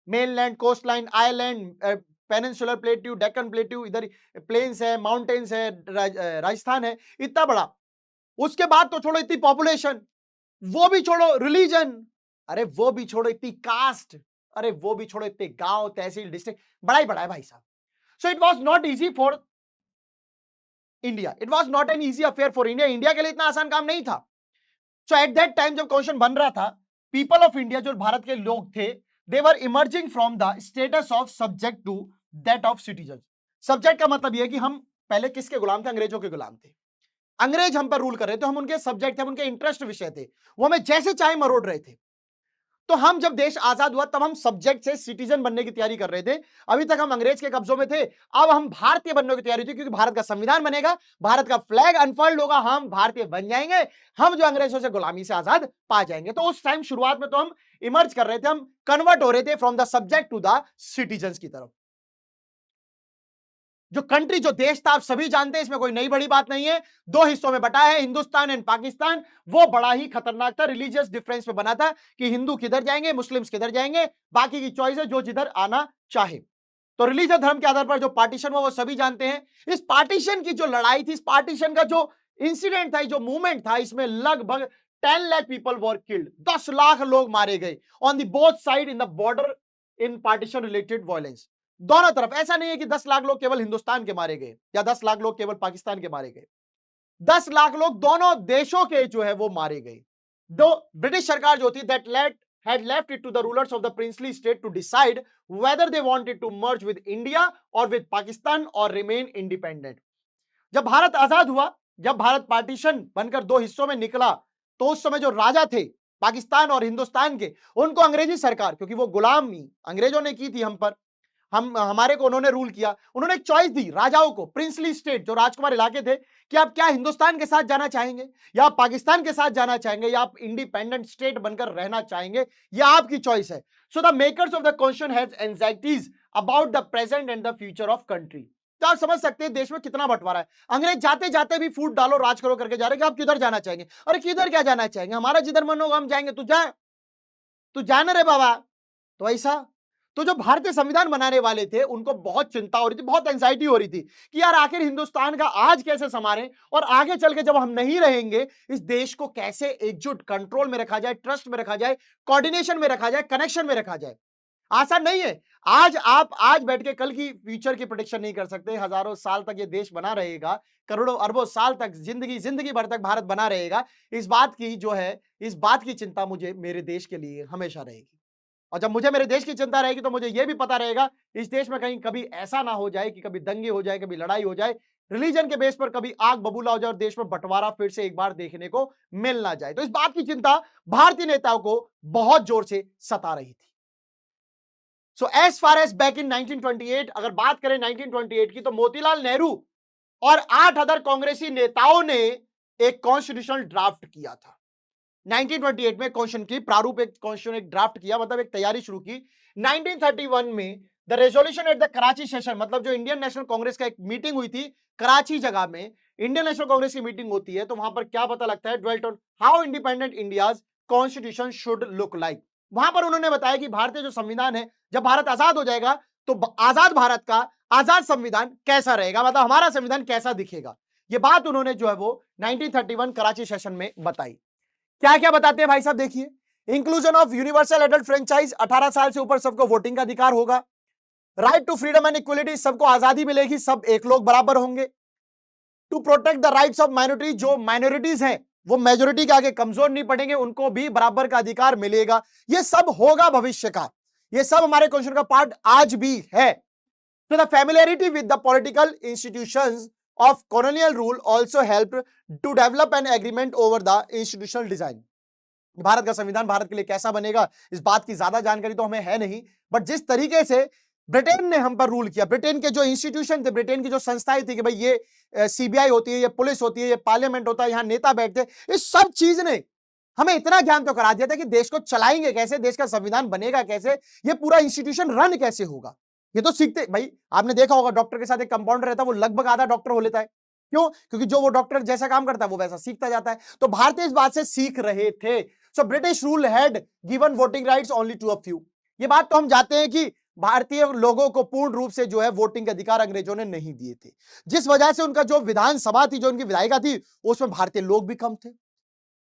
mainland, coast line, island, peninsular plateau, Deccan plateau, इधर प्लेन्स है, माउंटेन्स है, राजस्थान है, इतना बड़ा। उसके बाद तो छोड़ो इतनी पॉपुलेशन, वो भी छोड़ो रिलीजन, अरे वो भी छोड़ो इतनी कास्ट, अरे वो भी छोड़ो इतने गांव, तहसील, डिस्ट्रिक्ट, बड़ा ही बड़ा है भाई साहब। So it was not easy for India, it was not an easy affair for India. India के लिए इतना आसान काम नहीं था। सो एट दैट टाइम जब क्वेश्चन बन रहा था, पीपल ऑफ इंडिया, जो भारत के लोग थे, they were emerging from the status of subject to that of citizen. Subject का मतलब यह कि हम पहले किसके गुलाम थे? अंग्रेजों के गुलाम थे। अंग्रेज हम पर रूल कर रहे थे, हम उनके सब्जेक्ट थे, हम उनके इंटरेस्ट विषय थे, वो हमें जैसे चाहे मरोड़ रहे थे। तो हम जब देश आजाद हुआ तब हम सब्जेक्ट से सिटीजन बनने की तैयारी कर रहे थे। अभी तक हम अंग्रेज के कब्जों में थे, अब हम भारतीय बनने की तैयारी थी, क्योंकि भारत का संविधान बनेगा, भारत का फ्लैग अनफर्ल्ड होगा, हम भारतीय बन जाएंगे, हम जो अंग्रेजों से गुलामी से आजाद पा जाएंगे। तो उस टाइम शुरुआत में तो हम इमर्ज कर रहे थे, हम कन्वर्ट हो रहे थे from the subject to the citizen की तरफ। जो कंट्री, जो देश था, आप सभी जानते हैं, इसमें कोई नई बड़ी बात नहीं है। दो हिस्सों में बटा है, हिंदुस्तान एंड पाकिस्तान। वो बड़ा ही खतरनाक था, रिलीजियस डिफरेंस पे बना था कि हिंदू किधर जाएंगे, मुस्लिम्स किधर जाएंगे, बाकी की चॉइस है जो जिधर आना चाहे। तो रिलीजन, धर्म के आधार पर जो पार्टीशन हुआ वो सभी जानते हैं। इस पार्टीशन की जो लड़ाई थी, इस पार्टीशन का जो इंसिडेंट था, जो मूवमेंट था, इसमें लगभग 10 lakh people were killed, 10 lakh लोग मारे गए on the both side in the border in partition related violence. दोनों तरफ। ऐसा नहीं है कि 10 लाख लोग केवल हिंदुस्तान के मारे गए या 10 लाख लोग केवल पाकिस्तान के मारे गए, 10 लाख लोग दोनों देशों के जो है वो मारे गए। दो ब्रिटिश सरकार जो थी, that late had left it to the rulers of the princely state to decide whether they wanted to merge with India or with Pakistan or remain independent। जब भारत आजाद हुआ, जब भारत पार्टीशन बनकर दो हिस्सों में निकला, तो उस समय जो राजा थे पाकिस्तान और हिंदुस्तान के, उनको अंग्रेजी सरकार, क्योंकि वो गुलामी अंग्रेजों ने की थी हम पर, हम हमारे को उन्होंने रूल किया, उन्होंने एक चॉइस दी राजाओं को, प्रिंसली स्टेट जो राजकुमार इलाके थे, कि आप क्या हिंदुस्तान के साथ जाना चाहेंगे, या आप पाकिस्तान के साथ जाना चाहेंगे, या आप इंडिपेंडेंट स्टेट बनकर रहना चाहेंगे, यह आपकी चॉइस है। So the makers of the constitution has anxieties about the present and the future of country. तो आप समझ सकते हैं देश में कितना बंटवारा है। अंग्रेज जाते जाते भी फूट डालो राज करो करके जा रहे कि आप किधर जाना चाहेंगे। अरे किधर क्या जाना चाहेंगे, हमारा जिधर मन होगा हम जाएंगे, तू जाना रे बाबा। तो ऐसा, तो जो भारतीय संविधान बनाने वाले थे उनको बहुत चिंता हो रही थी, बहुत एंजाइटी हो रही थी कि यार आखिर हिंदुस्तान का आज कैसे संभालें, और आगे चल के जब हम नहीं रहेंगे, इस देश को कैसे एकजुट, कंट्रोल में रखा जाए, ट्रस्ट में रखा जाए, कोऑर्डिनेशन में रखा जाए, कनेक्शन में रखा जाए। आसान नहीं है। आज बैठ के कल की फ्यूचर की प्रेडिक्शन नहीं कर सकते। हजारों साल तक ये देश बना रहेगा, करोड़ों अरबों साल तक, जिंदगी भर तक भारत बना रहेगा। इस बात की चिंता मुझे मेरे देश के लिए हमेशा रहेगी। और जब मुझे मेरे देश की चिंता रहेगी तो मुझे यह भी पता रहेगा इस देश में कहीं कभी ऐसा ना हो जाए कि कभी दंगे हो जाए, कभी लड़ाई हो जाए, रिलीजन के बेस पर कभी आग बबूला हो जाए और देश में बंटवारा फिर से एक बार देखने को मिल ना जाए। तो इस बात की चिंता भारतीय नेताओं को बहुत जोर से सता रही थी। So as far as back in 1928, अगर बात करें 1928 की, तो मोतीलाल नेहरू और 8 अदर कांग्रेसी नेताओं ने एक कॉन्स्टिट्यूशनल ड्राफ्ट किया था। 1928 में कॉन्स्टिट्यूशन की प्रारूप एक कॉन्स्टिट्यूशन एक ड्राफ्ट किया, मतलब एक तैयारी शुरू की। 1931 में the resolution at the Karachi session, मतलब जो इंडियन नेशनल कांग्रेस का एक मीटिंग हुई थी कराची जगह में, इंडियन नेशनल कांग्रेस की मीटिंग होती है, तो वहां पर क्या पता लगता है, dwelt on how independent India's constitution should look like. वहां पर उन्होंने बताया कि भारतीय जो संविधान है, जब भारत आजाद हो जाएगा तो आजाद भारत का आजाद संविधान कैसा रहेगा, मतलब हमारा संविधान कैसा दिखेगा। ये बात उन्होंने जो है वो 1931 कराची सेशन में बताई। क्या क्या बताते हैं भाई साहब, देखिए। Inclusion of universal adult franchise, 18 साल से ऊपर सबको वोटिंग का अधिकार होगा। Right to freedom and equality, सबको आजादी मिलेगी, सब एक लोग बराबर होंगे। To protect the rights of minority, जो माइनॉरिटीज हैं वो मेजोरिटी के आगे कमजोर नहीं पड़ेंगे, उनको भी बराबर का अधिकार मिलेगा। ये सब होगा भविष्य का, ये सब हमारे कॉन्स्टिट्यूशन का पार्ट आज भी है। तो the familiarity with the political institutions of colonial rule also helped to develop an agreement over the institutional design. Bharat का संविधान भारत के लिए कैसा बनेगा, इस बात की ज्यादा जानकारी तो हमें है नहीं, बट जिस तरीके से ब्रिटेन ने हम पर रूल किया, ब्रिटेन के जो इंस्टीट्यूशन थे, ब्रिटेन की जो संस्थाएं थी कि भाई ये सीबीआई होती है, ये पुलिस होती है, ये पार्लियामेंट होता है, यहाँ नेता बैठते हैं, इस सब चीज ने हमें इतना ज्ञान तो करा दिया था कि देश को चलाएंगे कैसे, देश का संविधान बनेगा कैसे, ये पूरा इंस्टीट्यूशन रन कैसे होगा, ये तो सीखते। भाई आपने देखा होगा डॉक्टर के साथ एक कंपाउंडर रहता है, वो लगभग आधा डॉक्टर हो लेता है। क्यों? क्योंकि जो वो डॉक्टर जैसा काम करता है वो वैसा सीखता जाता है। तो भारतीय इस बात से सीख रहे थे। So British rule had given voting rights only to a few. ये बात तो हम जानते हैं कि भारतीय लोगों को पूर्ण रूप से जो है वोटिंग के अधिकार अंग्रेजों ने नहीं दिए थे, जिस वजह से उनका जो विधानसभा थी, जो उनकी विधायिका थी, उसमें भारतीय लोग भी कम थे,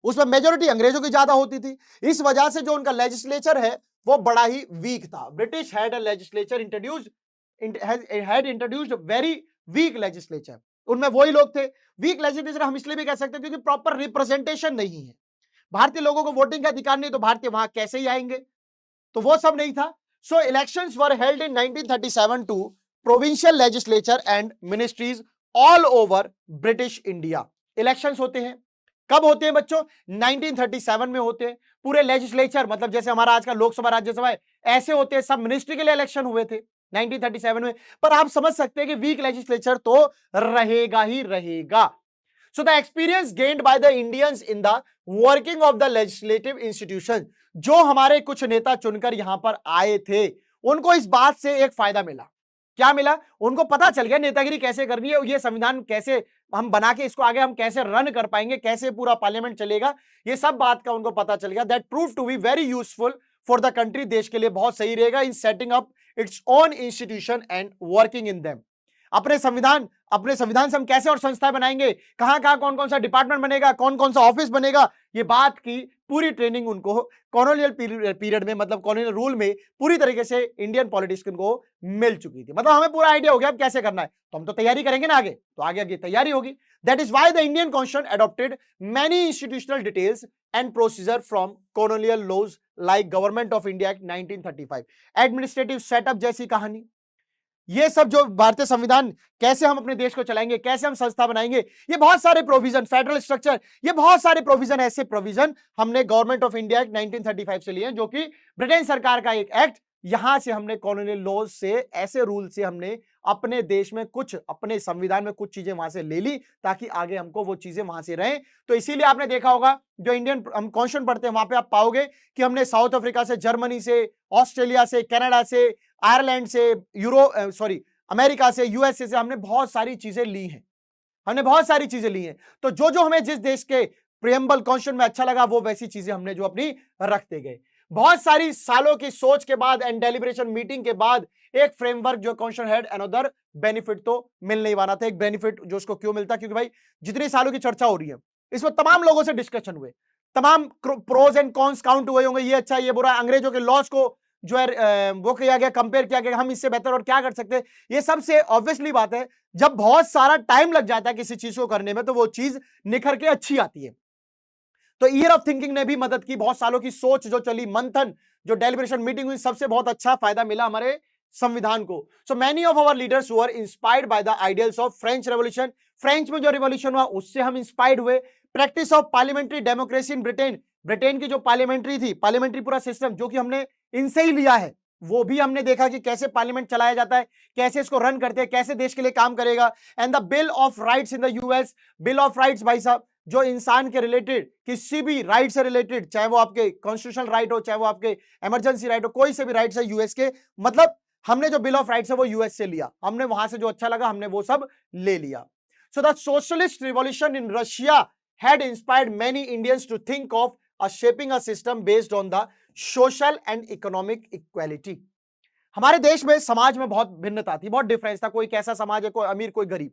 उसमें मेजोरिटी अंग्रेजों की ज्यादा होती थी। इस वजह से जो उनका लेजिस्लेचर है वो बड़ा ही वीक था। British had a legislature had introduced very weak legislature। उनमें वही लोग थे। वीक लेजिस्लेचर हम इसलिए भी कह सकते हैं क्योंकि प्रॉपर रिप्रेजेंटेशन नहीं है, भारतीय लोगों को वोटिंग का अधिकार नहीं, तो भारतीय वहां कैसे ही आएंगे, तो वो सब नहीं था। So elections were held in 1937 to provincial legislature and ministries all over British India. Elections होते हैं, कब होते हैं बच्चों? 1937 में होते हैं। पूरे लेजिस्लेचर, मतलब जैसे हमारा आज का लोकसभा राज्यसभा है, ऐसे होते हैं। सब मिनिस्ट्री के लिए इलेक्शन हुए थे 1937 में। पर आप समझ सकते हैं कि वीक लेजिस्लेचर तो रहेगा ही रहेगा। So the experience gained by the Indians in the working of the legislative institution, जो हमारे कुछ नेता चुनकर यहां पर आए थे, उनको इस बात से एक फायदा मिला। क्या मिला? उनको पता चल गया नेतागिरी कैसे करनी है, ये संविधान कैसे हम बना के इसको आगे हम कैसे रन कर पाएंगे, कैसे पूरा पार्लियामेंट चलेगा, ये सब बात का उनको पता चल गया। That prove to be very useful for the country, देश के लिए बहुत सही रहेगा in setting up its own institution and working in them. अपने संविधान से हम कैसे और संस्थाएं बनाएंगे, कहां कहां कौन कौन सा डिपार्टमेंट बनेगा, कौन कौन सा ऑफिस बनेगा, ये बात की पूरी ट्रेनिंग उनको कॉलोनियल पीरियड में, मतलब कॉलोनियल रूल में पूरी तरीके से इंडियन पॉलिटिशियन को मिल चुकी थी। मतलब हमें पूरा आइडिया हो गया अब कैसे करना है, तो हम तो तैयारी करेंगे ना, आगे तो आगे तैयारी होगी। That is why the Indian constitution adopted many institutional details and procedure from colonial laws like Government of India Act 1935। Administrative setup जैसी कहानी, ये सब जो भारतीय संविधान, कैसे हम अपने देश को चलाएंगे, कैसे हम संस्था बनाएंगे, ये बहुत सारे प्रोविजन, फेडरल स्ट्रक्चर, ये बहुत सारे प्रोविजन, ऐसे प्रोविजन हमने गवर्नमेंट ऑफ इंडिया एक्ट 1935 से लिए हैं, जो कि ब्रिटेन सरकार का एक एक्ट। यहां से हमने कॉलोनियल लॉज से, ऐसे रूल से हमने अपने देश में कुछ, अपने संविधान में कुछ चीजें वहां से ले ली, ताकि आगे हमको वो चीजें वहां से रहें। तो इसीलिए आपने देखा होगा जो इंडियन हम कॉन्स्टिट्यूशन पढ़ते हैं, वहां पे आप पाओगे कि हमने साउथ अफ्रीका से, जर्मनी से, ऑस्ट्रेलिया से, कनाडा से, आयरलैंड से, अमेरिका से, यूएसए से हमने बहुत सारी चीजें ली हैं, हमने बहुत सारी चीजें ली हैं। तो जो जो हमें जिस देश के प्रियम्बल कॉन्स्टिट्यूशन में अच्छा लगा, वो वैसी चीजें हमने जो अपनी रखते गए। बहुत सारी सालों की सोच के बाद एंड डेलिब्रेशन मीटिंग के बाद एक फ्रेमवर्क जो कॉन्स्टिट्यूशन हैड अनदर बेनिफिट तो मिलने ही वाला था। एक बेनिफिट जो उसको क्यों मिलता, क्योंकि भाई जितनी सालों की चर्चा हो रही है, इसमें तमाम लोगों से डिस्कशन हुए, तमाम प्रोज एंड कॉन्स काउंट हुए होंगे, ये अच्छा ये बुरा, अंग्रेजों के लॉस को जो है वो किया गया, कंपेयर किया गया, हम इससे बेहतर और क्या कर सकते हैं। ये सबसे ऑब्वियसली बात है, जब बहुत सारा टाइम लग जाता है किसी चीज को करने में तो वो चीज निखर के अच्छी आती है। तो ईयर ऑफ थिंकिंग ने भी मदद की, बहुत सालों की सोच जो चली, मंथन जो डेलिब्रेशन मीटिंग हुई, सबसे बहुत अच्छा फायदा मिला हमारे संविधान को। So many of our leaders were inspired by the ideals of French revolution, French में जो रिवॉल्यूशन हुआ उससे हम इंस्पायर्ड हुए। Practice of parliamentary democracy in Britain, Britain की जो पार्लियामेंट्री थी, पार्लियामेंट्री पूरा सिस्टम जो कि हमने इनसे ही लिया है, वो भी हमने देखा कि कैसे पार्लियामेंट चलाया जाता है, कैसे इसको रन करते हैं, कैसे देश के लिए काम करेगा। And the bill of rights in the US, bill of rights भाई साहब जो इंसान के रिलेटेड किसी भी राइट से रिलेटेड, चाहे वो आपके कॉन्स्टिट्यूशनल राइट हो, चाहे वो आपके इमरजेंसी राइट हो, कोई से भी राइट्स है यूएस के, मतलब हमने जो बिल ऑफ राइट्स है वो यूएस से लिया, हमने वहां से जो अच्छा लगा हमने वो सब ले लिया। So the socialist revolution in Russia had inspired many Indians to think of shaping a system based on the social and economic equality. हमारे देश में समाज में बहुत भिन्नता थी, बहुत डिफरेंस था, कोई कैसा समाज है, कोई अमीर कोई गरीब,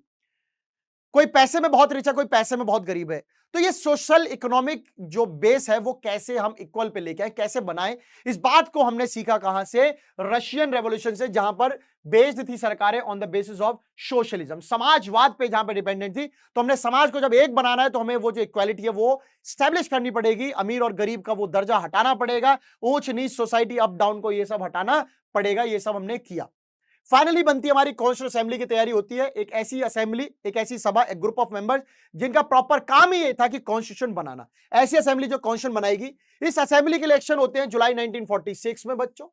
कोई पैसे में बहुत रिच है, कोई पैसे में बहुत गरीब है। तो ये सोशल इकोनॉमिक जो बेस है वो कैसे हम इक्वल पे लेके आए, कैसे बनाए, इस बात को हमने सीखा कहां से, रशियन रेवोल्यूशन से, जहां पर बेस्ड थी सरकारें on the basis of socialism, समाजवाद पे जहां पर डिपेंडेंट थी। तो हमने समाज को जब एक बनाना है तो हमें वो जो इक्वालिटी है वो स्टैब्लिश करनी पड़ेगी, अमीर और गरीब का वो दर्जा हटाना पड़ेगा, ऊंच नीच सोसाइटी अप डाउन को ये सब हटाना पड़ेगा, ये सब हमने किया। फाइनली बनती है हमारी कॉन्स्टिट्यूंट असेंबली की तैयारी होती है, एक ऐसी असेंबली, एक ऐसी सभा, एक ग्रुप ऑफ मेंबर्स जिनका प्रॉपर काम ही ये था कि कॉन्स्टिट्यूशन बनाना, ऐसी असेंबली जो कॉन्स्टिट्यूशन बनाएगी। इस असेंबली के इलेक्शन होते हैं जुलाई 1946 में बच्चों।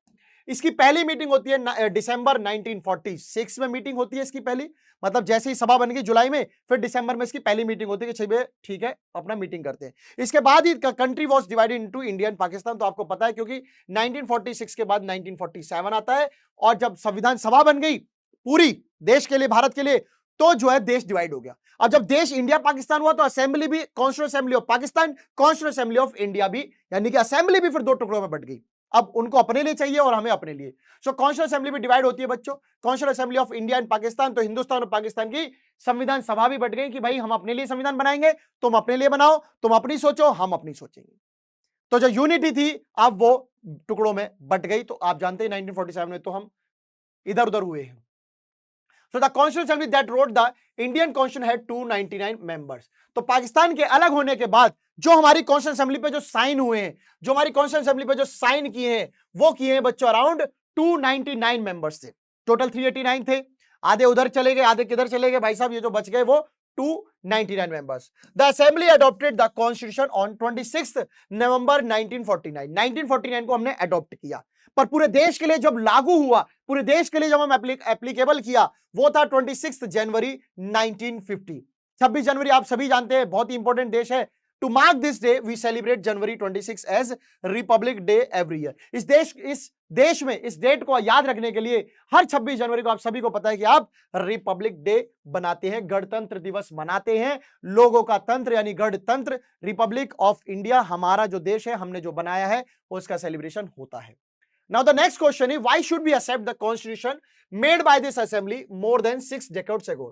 इसकी पहली मीटिंग होती है दिसंबर 1946 में मीटिंग होती है इसकी पहली, मतलब जैसे ही सभा बन गई जुलाई में, फिर दिसंबर में इसकी पहली मीटिंग होती है कि भाई ठीक है अपना मीटिंग करते हैं। इसके बाद ही country was divided into India and Pakistan, तो आपको पता है क्योंकि 1946 के बाद 1947 आता है, और जब संविधान सभा बन गई पूरी देश के लिए, भारत के लिए, तो जो है देश डिवाइड हो गया। अब जब देश इंडिया पाकिस्तान हुआ तो असेंबली भी constituent assembly of Pakistan, constituent assembly of India भी, यानी कि असेंबली भी फिर दो टुकड़ों में बट गई। अब उनको अपने लिए चाहिए और हमें अपने लिए। सो कॉन्स्टिट्यूंट असेंबली भी डिवाइड होती है बच्चों, constituent assembly of India and Pakistan, तो हिंदुस्तान और पाकिस्तान की संविधान सभा भी बट गई कि भाई हम अपने लिए संविधान बनाएंगे, तुम अपने लिए बनाओ, तुम अपनी सोचो, हम अपनी सोचेंगे। तो जो यूनिटी थी अब वो टुकड़ों में बट गई। तो आप जानते हैं 1947 में तो हम इधर उधर हुए हैं। So the Constitutional Assembly that wrote the Indian Constitution had 299 members. तो पाकिस्तान के अलग होने के बाद जो हमारी कॉन्स्टिट्यूशन असेंबली पे जो साइन हुए हैं, जो हमारी कॉन्स्टिट्यूशन असेंबली पे जो साइन किए हैं, वो किए हैं बच्चों अराउंड 299 मेंबर्स थे। टोटल 389 थे, आधे उधर चले गए, आधे किधर चले गए भाई साहब, ये जो बच गए वो 299 members. The Assembly adopted the Constitution on 26th November 1949. 1949 को हमने अडॉप्ट किया, पर पूरे देश के लिए जब लागू हुआ, पूरे देश के लिए जब हम एप्लीकेबल किया, वो था 26 जनवरी 1950। 26 जनवरी आप सभी जानते हैं बहुत ही इंपॉर्टेंट देश है। To mark this day we celebrate January 26 as republic day every year. इस देश में इस डेट को याद रखने के लिए हर 26 जनवरी को आप सभी को पता है कि आप रिपब्लिक डे बनाते हैं, गणतंत्र दिवस मनाते हैं, लोगों का तंत्र यानी गणतंत्र, रिपब्लिक ऑफ इंडिया हमारा जो देश है, हमने जो बनाया है, उसका सेलिब्रेशन होता है। Now the next question is, why should we accept the constitution made by this assembly more than 6 decades ago?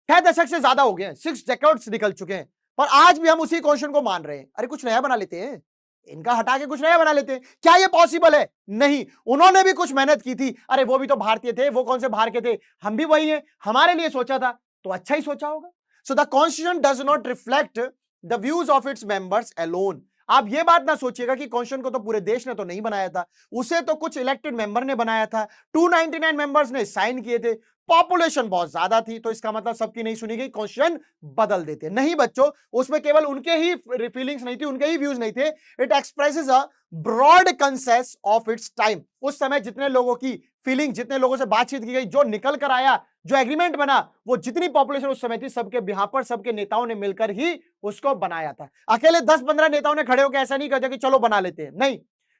6 दशक से ज्यादा हो गए हैं, 6 decades निकल चुके हैं, पर आज भी हम उसी कॉन्स्टिट्यूशन को मान रहे हैं। अरे कुछ नया बना लेते हैं, इनका हटा के कुछ नया बना लेते हैं, क्या ये पॉसिबल है? नहीं, उन्होंने भी कुछ मेहनत की थी। अरे वो भी तो भारतीय थे, वो कौन से बाहर के थे, हम भी वही हैं, हमारे लिए सोचा था तो अच्छा ही सोचा होगा। सो the constitution does not reflect the views of its members alone. आप ये बात ना सोचिएगा कि कॉन्स्टिट्यूशन को तो पूरे देश ने तो नहीं बनाया था, उसे तो कुछ इलेक्टेड मेंबर ने बनाया था, 299 मेंबर्स ने साइन किए थे, पॉपुलेशन बहुत ज्यादा थी, तो इसका मतलब सबकी नहीं सुनी गई, कॉन्स्टिट्यूशन बदल देते। नहीं बच्चों, उसमें केवल उनके ही फीलिंग्स नहीं थी, उनके ही व्यूज नहीं थे। It expresses a broad consensus of its time. उस समय जितने लोगों की फीलिंग, जितने लोगों से बातचीत की गई, जो निकल कर आया, जो एग्रीमेंट बना, वो जितनी पॉपुलेशन उस समय थी, सबके बिहार पर सबके नेताओं ने मिलकर ही उसको बनाया था। अकेले 10-15 नेताओं ने खड़े होकर ऐसा नहीं कहते कि चलो बना लेते हैं, नहीं,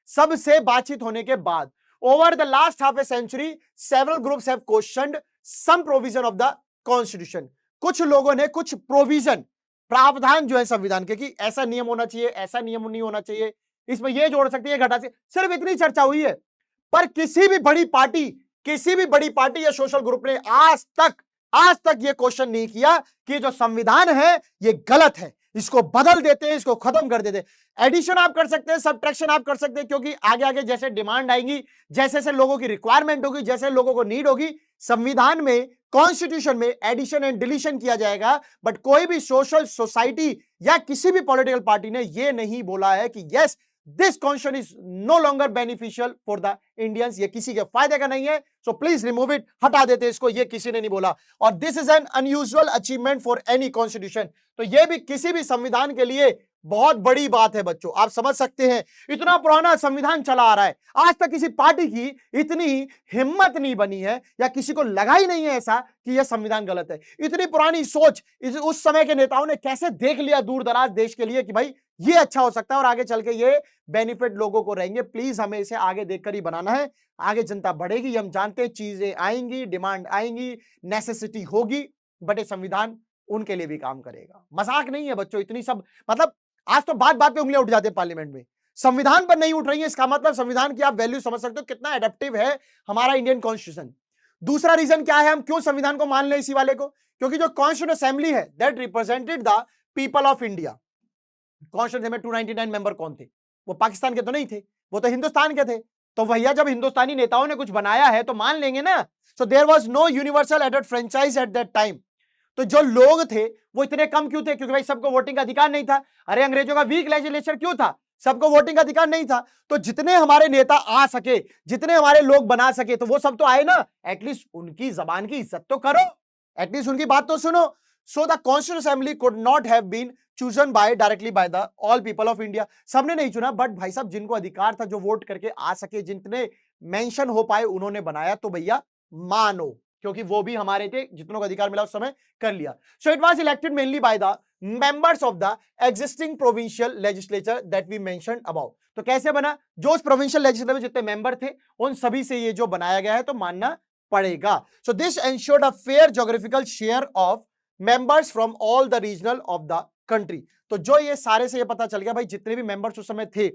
सबसे बातचीत होने के बाद। Over the last half a century several groups have questioned some provision of the constitution. कुछ लोगों ने कुछ प्रोविजन, प्रावधान जो है संविधान के, कि ऐसा नियम होना चाहिए, ऐसा नियम नहीं होना चाहिए, इसमें ये जोड़ सकते हैं, घटा सकते, सिर्फ इतनी चर्चा हुई है। पर किसी भी बड़ी पार्टी या सोशल ग्रुप ने आज तक ये क्वेश्चन नहीं किया कि जो संविधान है ये गलत है, इसको बदल देते हैं, इसको खत्म कर देते हैं। एडिशन आप कर सकते हैं, सब्ट्रैक्शन आप कर सकते हैं, क्योंकि आगे आगे जैसे डिमांड आएंगी, जैसे जैसे लोगों की रिक्वायरमेंट होगी, जैसे लोगों को नीड होगी, संविधान में, कॉन्स्टिट्यूशन में एडिशन एंड डिलीशन किया जाएगा। बट कोई भी सोशल सोसाइटी या किसी भी पॉलिटिकल पार्टी ने यह नहीं बोला है कि yes this constitution is no longer beneficial for the Indians, ये किसी के फायदे का नहीं है, सो प्लीज रिमूव इट, हटा देते इसको, ये किसी ने नहीं बोला। और this is an unusual achievement for any constitution, तो ये भी किसी भी संविधान के लिए बहुत बड़ी बात है बच्चों। आप समझ सकते हैं, इतना पुराना संविधान चला आ रहा है, आज तक किसी पार्टी की इतनी हिम्मत नहीं बनी है या किसी को लगा ही नहीं है ऐसा कि यह संविधान गलत है। इतनी पुरानी सोच उस समय के नेताओं ने कैसे देख लिया दूर दराज देश के लिए कि भाई ये अच्छा हो सकता है और आगे चल के ये बेनिफिट लोगों को रहेंगे। प्लीज हमें इसे आगे देखकर ही बनाना है, आगे जनता बढ़ेगी, हम जानते हैं चीजें आएंगी, डिमांड आएंगी, नेसेसिटी होगी, बट ये संविधान उनके लिए भी काम करेगा। मजाक नहीं है बच्चों, इतनी सब मतलब आज तो बात बात पे उंगलियां उठ जाती है पार्लियामेंट में, संविधान पर नहीं उठ रही है, इसका मतलब संविधान की आप वैल्यू समझ सकते हो कितना एडेप्टिव है हमारा इंडियन कॉन्स्टिट्यूशन। दूसरा रीजन क्या है हम क्यों संविधान को मान लें इसी वाले को, क्योंकि जो कॉन्स्टिट्यूशन असेंबली है that represented the people of India. Constitution में 299 मेंबर कौन थे, वो पाकिस्तान के तो नहीं थे, वो तो हिंदुस्तान के थे। तो भैया जब हिंदुस्तानी नेताओं ने कुछ बनाया है तो मान लेंगे ना। So there was no universal एडेड फ्रेंचाइज एट दैट टाइम। तो जो लोग थे वो इतने कम क्यों थे, क्योंकि भाई सबको वोटिंग का अधिकार नहीं था। अरे अंग्रेजों का वीक लेजिस्लेचर क्यों था, सबको वोटिंग का अधिकार नहीं था। तो जितने हमारे नेता आ सके, जितने हमारे लोग बना सके, तो वो सब तो आए ना, एटलीस्ट उनकी जबान की इज्जत तो करो, एटलीस्ट उनकी बात तो सुनो। So the constitution assembly could not have been chosen by directly by the all people of India. सबने नहीं चुना, बट भाई साहब जिनको अधिकार था, जो वोट करके आ सके, जितने मेंशन हो पाए उन्होंने बनाया। तो भैया मानो, क्योंकि वो भी हमारे थे, जितनों को अधिकार मिला उस समय कर लिया। So it was elected mainly by the members of the existing provincial legislature that we mentioned about. तो कैसे बना, जो उस प्रोविंशियल लेजिस्लेचर में जितने मेंबर थे उन सभी से ये जो बनाया गया है तो मानना पड़ेगा। So this ensured a fair geographical share of members from all the regional of the country. तो जो ये सारे से ये पता चल गया भाई जितने भी मेंबर्स उस समय थे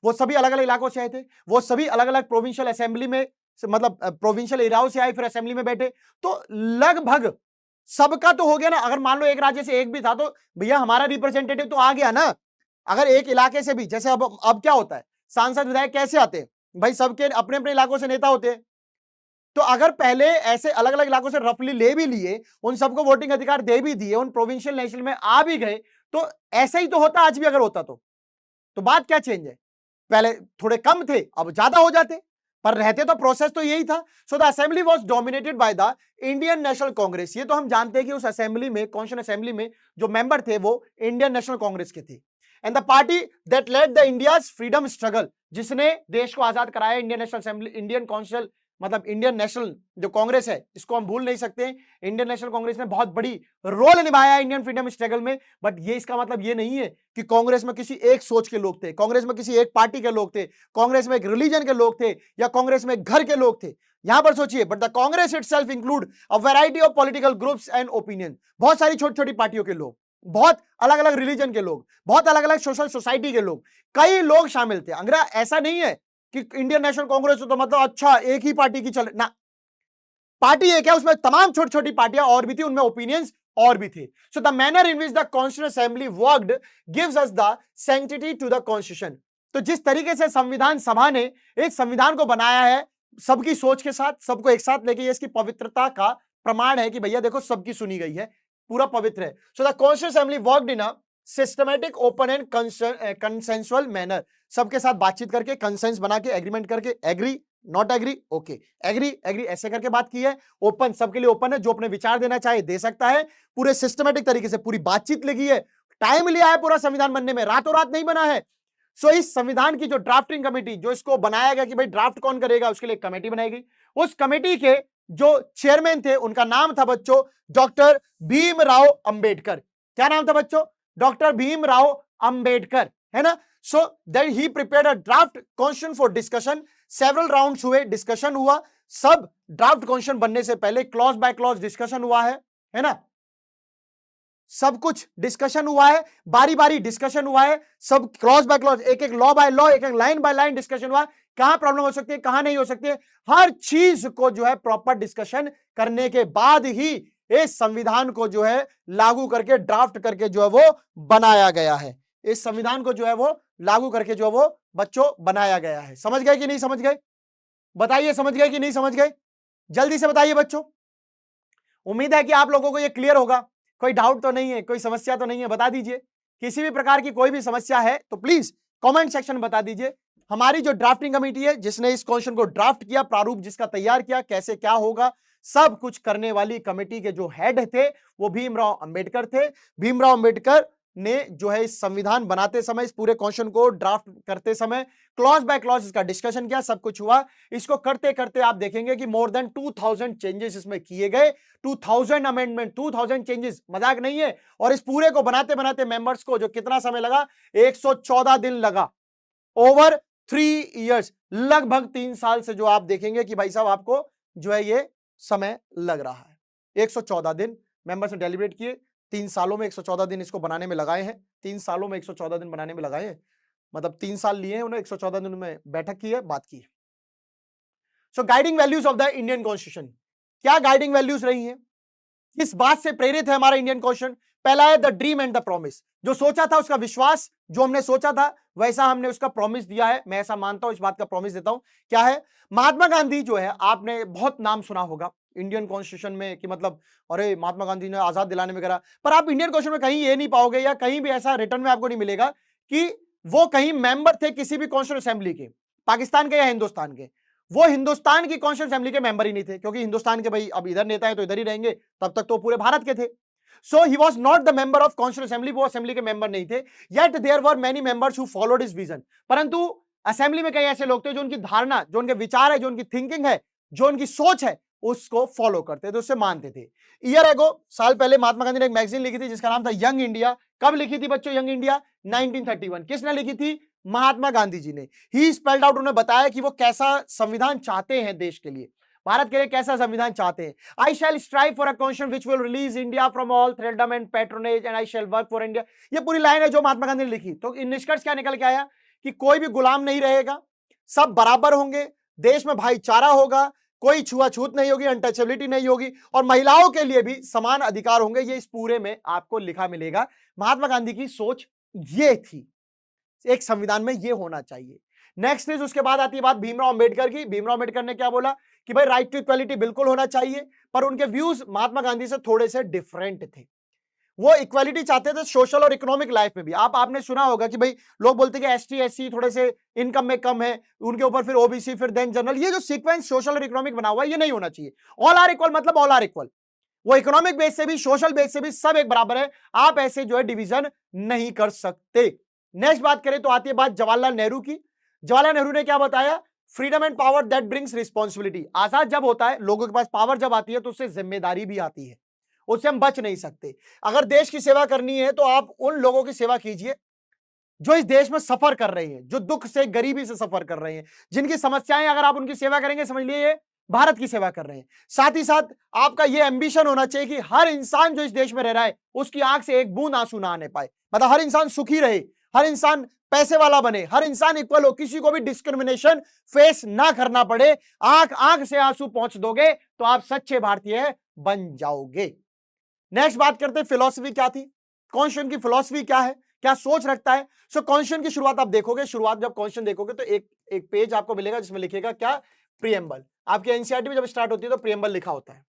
वो सभी अलग अलग इलाकों से आए थे, वो सभी अलग अलग प्रोविंशियल असेंबली में मतलब प्रोविंशियल एरियाओं से आए, फिर असेंबली में बैठे। तो लगभग सबका तो हो गया ना। अगर मान लो एक राज्य से एक भी था तो भैया हमारा रिप्रेजेंटेटिव तो आ गया ना। अगर एक इलाके से भी, जैसे अब क्या होता है, सांसद विधायक कैसे आते हैं भाई, सबके अपने अपने इलाकों से नेता होते हैं। तो अगर पहले ऐसे अलग अलग इलाकों से रफली ले भी लिए, उन सबको वोटिंग अधिकार दे भी दिए, उन प्रोविंशियल नेशनल में आ भी गए, तो ऐसा ही तो होता आज भी अगर होता तो बात क्या चेंज है, पहले थोड़े कम थे अब ज्यादा हो जाते, पर रहते तो प्रोसेस तो यही था। So the assembly was dominated by the Indian national Congress. ये तो हम जानते हैं कि उस असेंबली में, कॉन्स्टिट्यूशन असेंबली में जो मेंबर थे वो इंडियन नेशनल कांग्रेस के थे। And the party that led the India's freedom struggle, जिसने देश को आजाद कराया, Indian national assembly, Indian council मतलब इंडियन नेशनल जो कांग्रेस है, इसको हम भूल नहीं सकते। इंडियन नेशनल कांग्रेस ने बहुत बड़ी रोल निभाया इंडियन फ्रीडम स्ट्रगल में। बट ये इसका मतलब ये नहीं है कि कांग्रेस में किसी एक सोच के लोग थे, कांग्रेस में किसी एक पार्टी के लोग थे, कांग्रेस में एक रिलीजन के लोग थे, या कांग्रेस में घर के लोग थे। यहां पर सोचिए, but the Congress itself include a variety of political groups and opinion. बहुत सारी छोटी छोटी पार्टियों के लोग, बहुत अलग अलग रिलीजन के लोग, बहुत अलग अलग सोशल सोसाइटी के लोग, कई लोग शामिल थे। अंग्रेज ऐसा नहीं है कि इंडियन नेशनल कांग्रेस तो मतलब अच्छा एक ही पार्टी की चल ना, पार्टी एक है, उसमें तमाम छोटी छोटी पार्टियां और भी थी, उनमें ओपिनियंस और भी थे। So the manner in which the constitution assembly worked gives us the sanctity to the constitution. तो जिस तरीके से संविधान सभा ने एक संविधान को बनाया है सबकी सोच के साथ, सबको एक साथ लेके, इसकी पवित्रता का प्रमाण है कि भैया देखो सबकी सुनी गई है, पूरा पवित्र है। So the constitution assembly worked in a systematic, open and consensual manner. सबके साथ बातचीत करके, कंसेंस बना के, एग्रीमेंट करके, agree not agree okay, agree agree ऐसे करके बात की है। ओपन, सबके लिए ओपन है, जो अपने विचार देना चाहे दे सकता है। पूरे सिस्टमैटिक तरीके से पूरी बातचीत लगी है, टाइम लिया है पूरा संविधान बनने में, रातों रात नहीं बना है। सो इस संविधान की जो ड्राफ्टिंग कमेटी, जो इसको बनाया गया कि भाई ड्राफ्ट कौन करेगा, उसके लिए कमेटी बनाई गई। उस कमेटी के जो चेयरमैन थे उनका नाम था बच्चों डॉक्टर भीमराव अंबेडकर। क्या नाम था बच्चों? डॉक्टर भीमराव अंबेडकर, है ना। So that he prepared a draft constitution for discussion. Several rounds हुए, डिस्कशन हुआ, सब ड्राफ्ट कॉन्स्टिट्यूशन बनने से पहले क्लॉज बाय क्लॉज डिस्कशन हुआ है ना। सब कुछ डिस्कशन हुआ है, बारी बारी डिस्कशन हुआ है, सब क्लॉज बाय क्लॉज, एक एक लॉ बाय लॉ, एक एक लाइन बाय लाइन डिस्कशन हुआ। कहां प्रॉब्लम हो सकती है, कहां नहीं हो सकती है, हर चीज को जो है प्रॉपर डिस्कशन करने के बाद ही इस संविधान को जो है लागू करके, ड्राफ्ट करके जो है वो बनाया गया है। इस संविधान को जो है वो लागू करके जो है वो बच्चों बनाया गया है। समझ गए कि नहीं समझ गए? बताइए समझ गए कि नहीं समझ गए? जल्दी से बताइए बच्चों। उम्मीद है कि आप लोगों को ये क्लियर होगा। कोई डाउट तो नहीं है, कोई समस्या तो नहीं है? बता दीजिए। किसी भी प्रकार की कोई भी समस्या है तो प्लीज कमेंट सेक्शन में बता दीजिए। हमारी जो ड्राफ्टिंग कमेटी है, जिसने इस क्वेश्चन को ड्राफ्ट किया, प्रारूप जिसका तैयार किया, कैसे क्या होगा, सब कुछ करने वाली कमेटी के जो हेड थे वो भीमराव अंबेडकर थे। भीमराव अंबेडकर ने जो है इस संविधान बनाते समय, इस पूरे क्वेश्चन को ड्राफ्ट करते समय क्लॉज बाय क्लॉज इसका डिस्कशन किया, सब कुछ हुआ। इसको करते करते आप देखेंगे कि मोर देन 2000 चेंजेस इसमें किए गए। 2000 अमेंडमेंट, 2000 चेंजेस, मजाक नहीं है। और इस पूरे को बनाते बनाते मेंबर्स को जो कितना समय लगा, 114 दिन लगा। ओवर 3 इयर्स, लगभग 3 साल से जो आप देखेंगे कि भाई साहब आपको जो है ये समय लग रहा है। 114 दिन मेंबर्स ने डेलिब्रेट किए। 3 सालों में 114 दिन इसको बनाने में लगाए हैं। 3 सालों में 114 दिन बनाने में लगाए हैं, मतलब 3 साल लिए हैं उन्हें, 114 दिन में बैठक की है, बात की है। So guiding values of the Indian constitution, क्या गाइडिंग वैल्यूज रही हैं? किस बात से प्रेरित है हमारा इंडियन कॉन्स्टिट्यूशन? पहला है the dream and the promise, जो सोचा था उसका विश्वास, जो हमने सोचा था वैसा हमने उसका प्रॉमिस दिया है। मैं ऐसा मानता हूं, इस बात का प्रॉमिस देता हूं। क्या है? महात्मा गांधी जो है, आपने बहुत नाम सुना होगा इंडियन कॉन्स्टिट्यूशन में कि मतलब अरे महात्मा गांधी ने आजाद दिलाने में करा, पर आप इंडियन कॉन्स्टिट्यूशन में कहीं ये नहीं पाओगे या कहीं भी ऐसा रिटर्न में आपको नहीं मिलेगा कि वो कहीं मेंबर थे किसी भी कॉन्स्टिट्यूशन असेंबली के, पाकिस्तान के या हिंदुस्तान के। वो हिंदुस्तान की कॉन्स्टिट्यूशन असेंबली के मेंबर ही नहीं थे, क्योंकि हिंदुस्तान के भाई अब इधर नेता है तो इधर ही रहेंगे, तब तक तो पूरे भारत के थे। So he was not the member of constitution assembly, वो असेंबली के मेंबर नहीं थे। Yet there were many members who followed his vision, परंतु असेंबली में कई ऐसे लोग थे जो उनकी धारणा, जो उनके विचार है, जो उनकी थिंकिंग है, जो उनकी सोच है, उसको फॉलो करते थे, उससे मानते थे। ईयर एगो, साल पहले महात्मा गांधी ने एक मैगजीन लिखी थी जिसका नाम था यंग इंडिया। कब लिखी थी बच्चों यंग इंडिया? 1931। किसने लिखी थी? महात्मा गांधी जी ने। ही स्पेल्ड आउट, उन्होंने बताया कि वो कैसा संविधान चाहते हैं देश के लिए, भारत के लिए कैसा संविधान चाहते हैं। I shall strive for a constitution which will release India from all thraldom and patronage and I shall work for India. ये पूरी लाइन है जो महात्मा गांधी ने लिखी। तो इन निष्कर्ष क्या निकल के आया कि कोई भी गुलाम नहीं रहेगा, सब बराबर होंगे, देश में भाईचारा होगा, कोई छुआछूत नहीं होगी, अनटचेबिलिटी नहीं होगी, और महिलाओं के लिए भी समान अधिकार होंगे। ये इस पूरे में आपको लिखा मिलेगा। महात्मा गांधी की सोच ये थी, एक संविधान में ये होना चाहिए। नेक्स्ट इज, उसके बाद आती है बात भीमराव अंबेडकर की। भीमराव अंबेडकर ने क्या बोला कि भाई राइट टू इक्वालिटी बिल्कुल होना चाहिए, पर उनके व्यूज महात्मा गांधी से थोड़े से डिफरेंट थे। वो इक्वालिटी चाहते थे सोशल और इकोनॉमिक लाइफ में भी। आपने सुना होगा कि भाई लोग बोलते हैं कि एसटी एससी थोड़े से इनकम में कम है, उनके ऊपर फिर ओबीसी, फिर देन जनरल। ये जो सीक्वेंस सोशल और इकोनॉमिक बना हुआ है, ये नहीं होना चाहिए। ऑल आर इक्वल मतलब ऑल आर इक्वल, वो इकोनॉमिक बेस से भी, सोशल बेस से भी सब एक बराबर है। आप ऐसे जो है डिवीजन नहीं कर सकते। नेक्स्ट बात करें तो आती है बात जवाहरलाल नेहरू की। जवाहरलाल नेहरू ने क्या बताया? Freedom and power that brings responsibility. आजाद जब होता है, लोगों के पास पावर जब आती है तो उससे जिम्मेदारी भी आती है, उससे हम बच नहीं सकते। अगर देश की सेवा करनी है तो आप उन लोगों की सेवा कीजिए जो इस देश में सफर कर रहे हैं, जो दुख से, गरीबी से सफर कर रहे हैं, जिनकी समस्याएं, अगर आप उनकी सेवा करेंगे, समझ लिए भारत की सेवा कर रहे हैं। साथ ही साथ आपका यह एंबिशन होना चाहिए कि हर इंसान जो इस देश में रह रहा है उसकी आंख से एक बूंद आंसू ना आने पाए, मतलब हर इंसान सुखी रहे, हर इंसान पैसे वाला बने, हर इंसान इक्वल हो, किसी को भी डिस्क्रिमिनेशन फेस ना करना पड़े। आंख आंख से आंसू पहुंच दोगे तो आप सच्चे भारतीय बन जाओगे। नेक्स्ट बात करते हैं फिलॉसफी क्या थी, कॉन्स्टिट्यूशन की फिलॉसफी क्या है, क्या सोच रखता है। सो कॉन्स्टिट्यूशन की शुरुआत आप देखोगे, शुरुआत जब कॉन्स्टिट्यूशन देखोगे तो एक पेज आपको मिलेगा जिसमें लिखेगा क्या? प्रीएम्बल। आपके एनसीईआरटी में जब स्टार्ट होती है तो प्रीएम्बल लिखा होता है।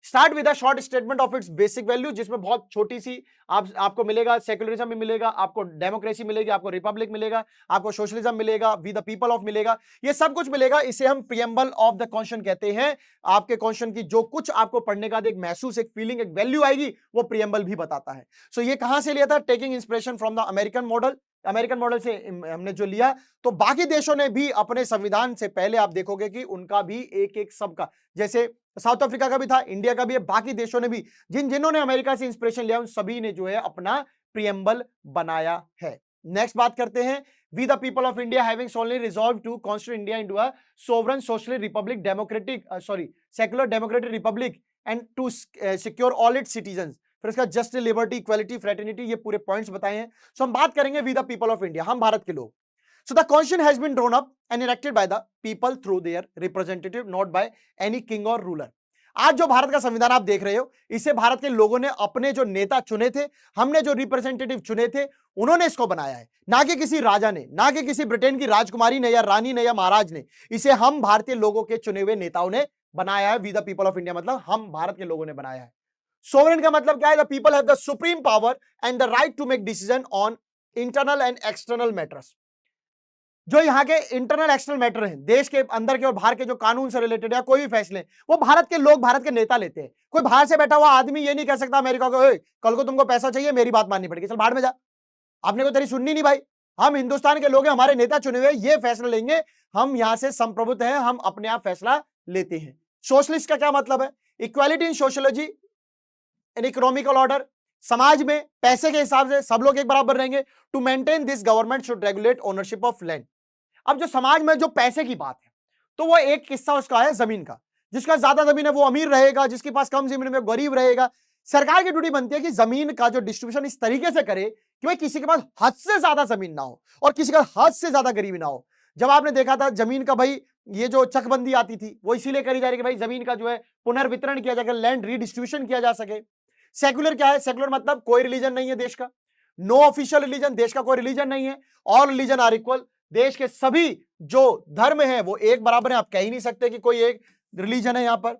Start with a short statement of its basic value, जिसमें बहुत छोटी सी आपको मिलेगा, सेक्युलरिज्म भी मिलेगा, आपको डेमोक्रेसी मिलेगी, आपको रिपब्लिक मिलेगा, आपको सोशलिज्म मिलेगा, वी द पीपल ऑफ मिलेगा, ये सब कुछ मिलेगा। इसे हम प्रीएम्बल ऑफ द कॉन्स्टिट्यूशन कहते हैं। आपके कॉन्स्टिट्यूशन की जो कुछ आपको पढ़ने का एक महसूस, एक फीलिंग, एक वैल्यू आएगी, वो प्रीएम्बल भी बताता है। सो ये कहां से लिया था? Taking inspiration from the American model. American model से हमने जो लिया, तो बाकी देशों ने भी अपने संविधान से पहले आप देखोगे कि उनका भी एक एक सबका, जैसे साउथ अफ्रीका का भी था, इंडिया का भी है, बाकी देशों ने भी, जिन्होंने अमेरिका से इंस्पिरेशन लिया, उन सभी ने जो है अपना प्रीएम्बल बनाया है। नेक्स्ट बात करते हैं, we the people of India having solemnly resolved to constitute India into a sovereign socially republic democratic secular democratic republic and to secure all its citizens. फिर इसका जस्टिस, लिबर्टी, इक्वालिटी, फ्रेटर्निटी, ये पूरे points बताए हैं। सो हम बात करेंगे we the people of India, हम भारत के लोग। So the constitution has been drawn up and enacted by the people through their representative, not by any king or ruler. आज जो भारत का संविधान आप देख रहे हो, इसे भारत के लोगों ने अपने जो नेता चुने थे, हमने जो रिप्रेजेंटेटिव चुने थे, उन्होंने इसको बनाया है, ना कि किसी राजा ने, ना कि किसी ब्रिटेन की राजकुमारी ने या रानी ने या महाराज ने। इसे हम भारतीय लोगों के चुने हुए नेताओं ने बनाया है। We the people of India मतलब हम भारत के लोगों ने बनाया है। सोवरेन का मतलब क्या है? The people have the supreme power and the right to make decision on internal and external matters. जो यहाँ के इंटरनल एक्सटर्नल मैटर हैं, देश के अंदर के और बाहर के जो कानून से रिलेटेड या कोई भी फैसले, वो भारत के लोग, भारत के नेता लेते हैं। कोई बाहर से बैठा हुआ आदमी ये नहीं कह सकता अमेरिका को, कल को तुमको पैसा चाहिए, मेरी बात माननी पड़ेगी, चल बाहर में जा, आपने को तेरी सुननी नहीं भाई। हम हिंदुस्तान के लोग हैं, हमारे नेता चुने हुए, ये फैसला लेंगे, हम यहां से संप्रभुत्व हैं, हम अपने आप फैसला लेते हैं। सोशलिस्ट का क्या मतलब है? Equality in sociology and economical order, समाज में पैसे के हिसाब से सब लोग एक बराबर रहेंगे। To maintain this government should regulate ownership of land. अब जो समाज में जो पैसे की बात है, तो वो एक किस्सा उसका है जमीन का। जिसका ज्यादा जमीन है वो अमीर रहेगा, जिसके पास कम जमीन में गरीब रहेगा। सरकार की ड्यूटी बनती है कि जमीन का जो डिस्ट्रीब्यूशन इस तरीके से करे कि भाई किसी के पास हद से ज्यादा जमीन ना हो और किसी का हद से ज्यादा गरीबी ना हो। जब आपने देखा था जमीन का, भाई ये जो चकबंदी आती थी, वो इसीलिए करी जा रही है कि भाई जमीन का जो है पुनर्वितरण किया जाएगा, लैंड रीडिस्ट्रीब्यूशन किया जा सके। सेक्युलर क्या है? सेक्युलर मतलब कोई रिलीजन नहीं है देश का, नो ऑफिशियल रिलीजन, देश का कोई रिलीजन नहीं है, ऑल रिलीजन आर इक्वल। देश के सभी जो धर्म है वो एक बराबर है। आप कह ही नहीं सकते कि कोई एक रिलीजन है, यहां पर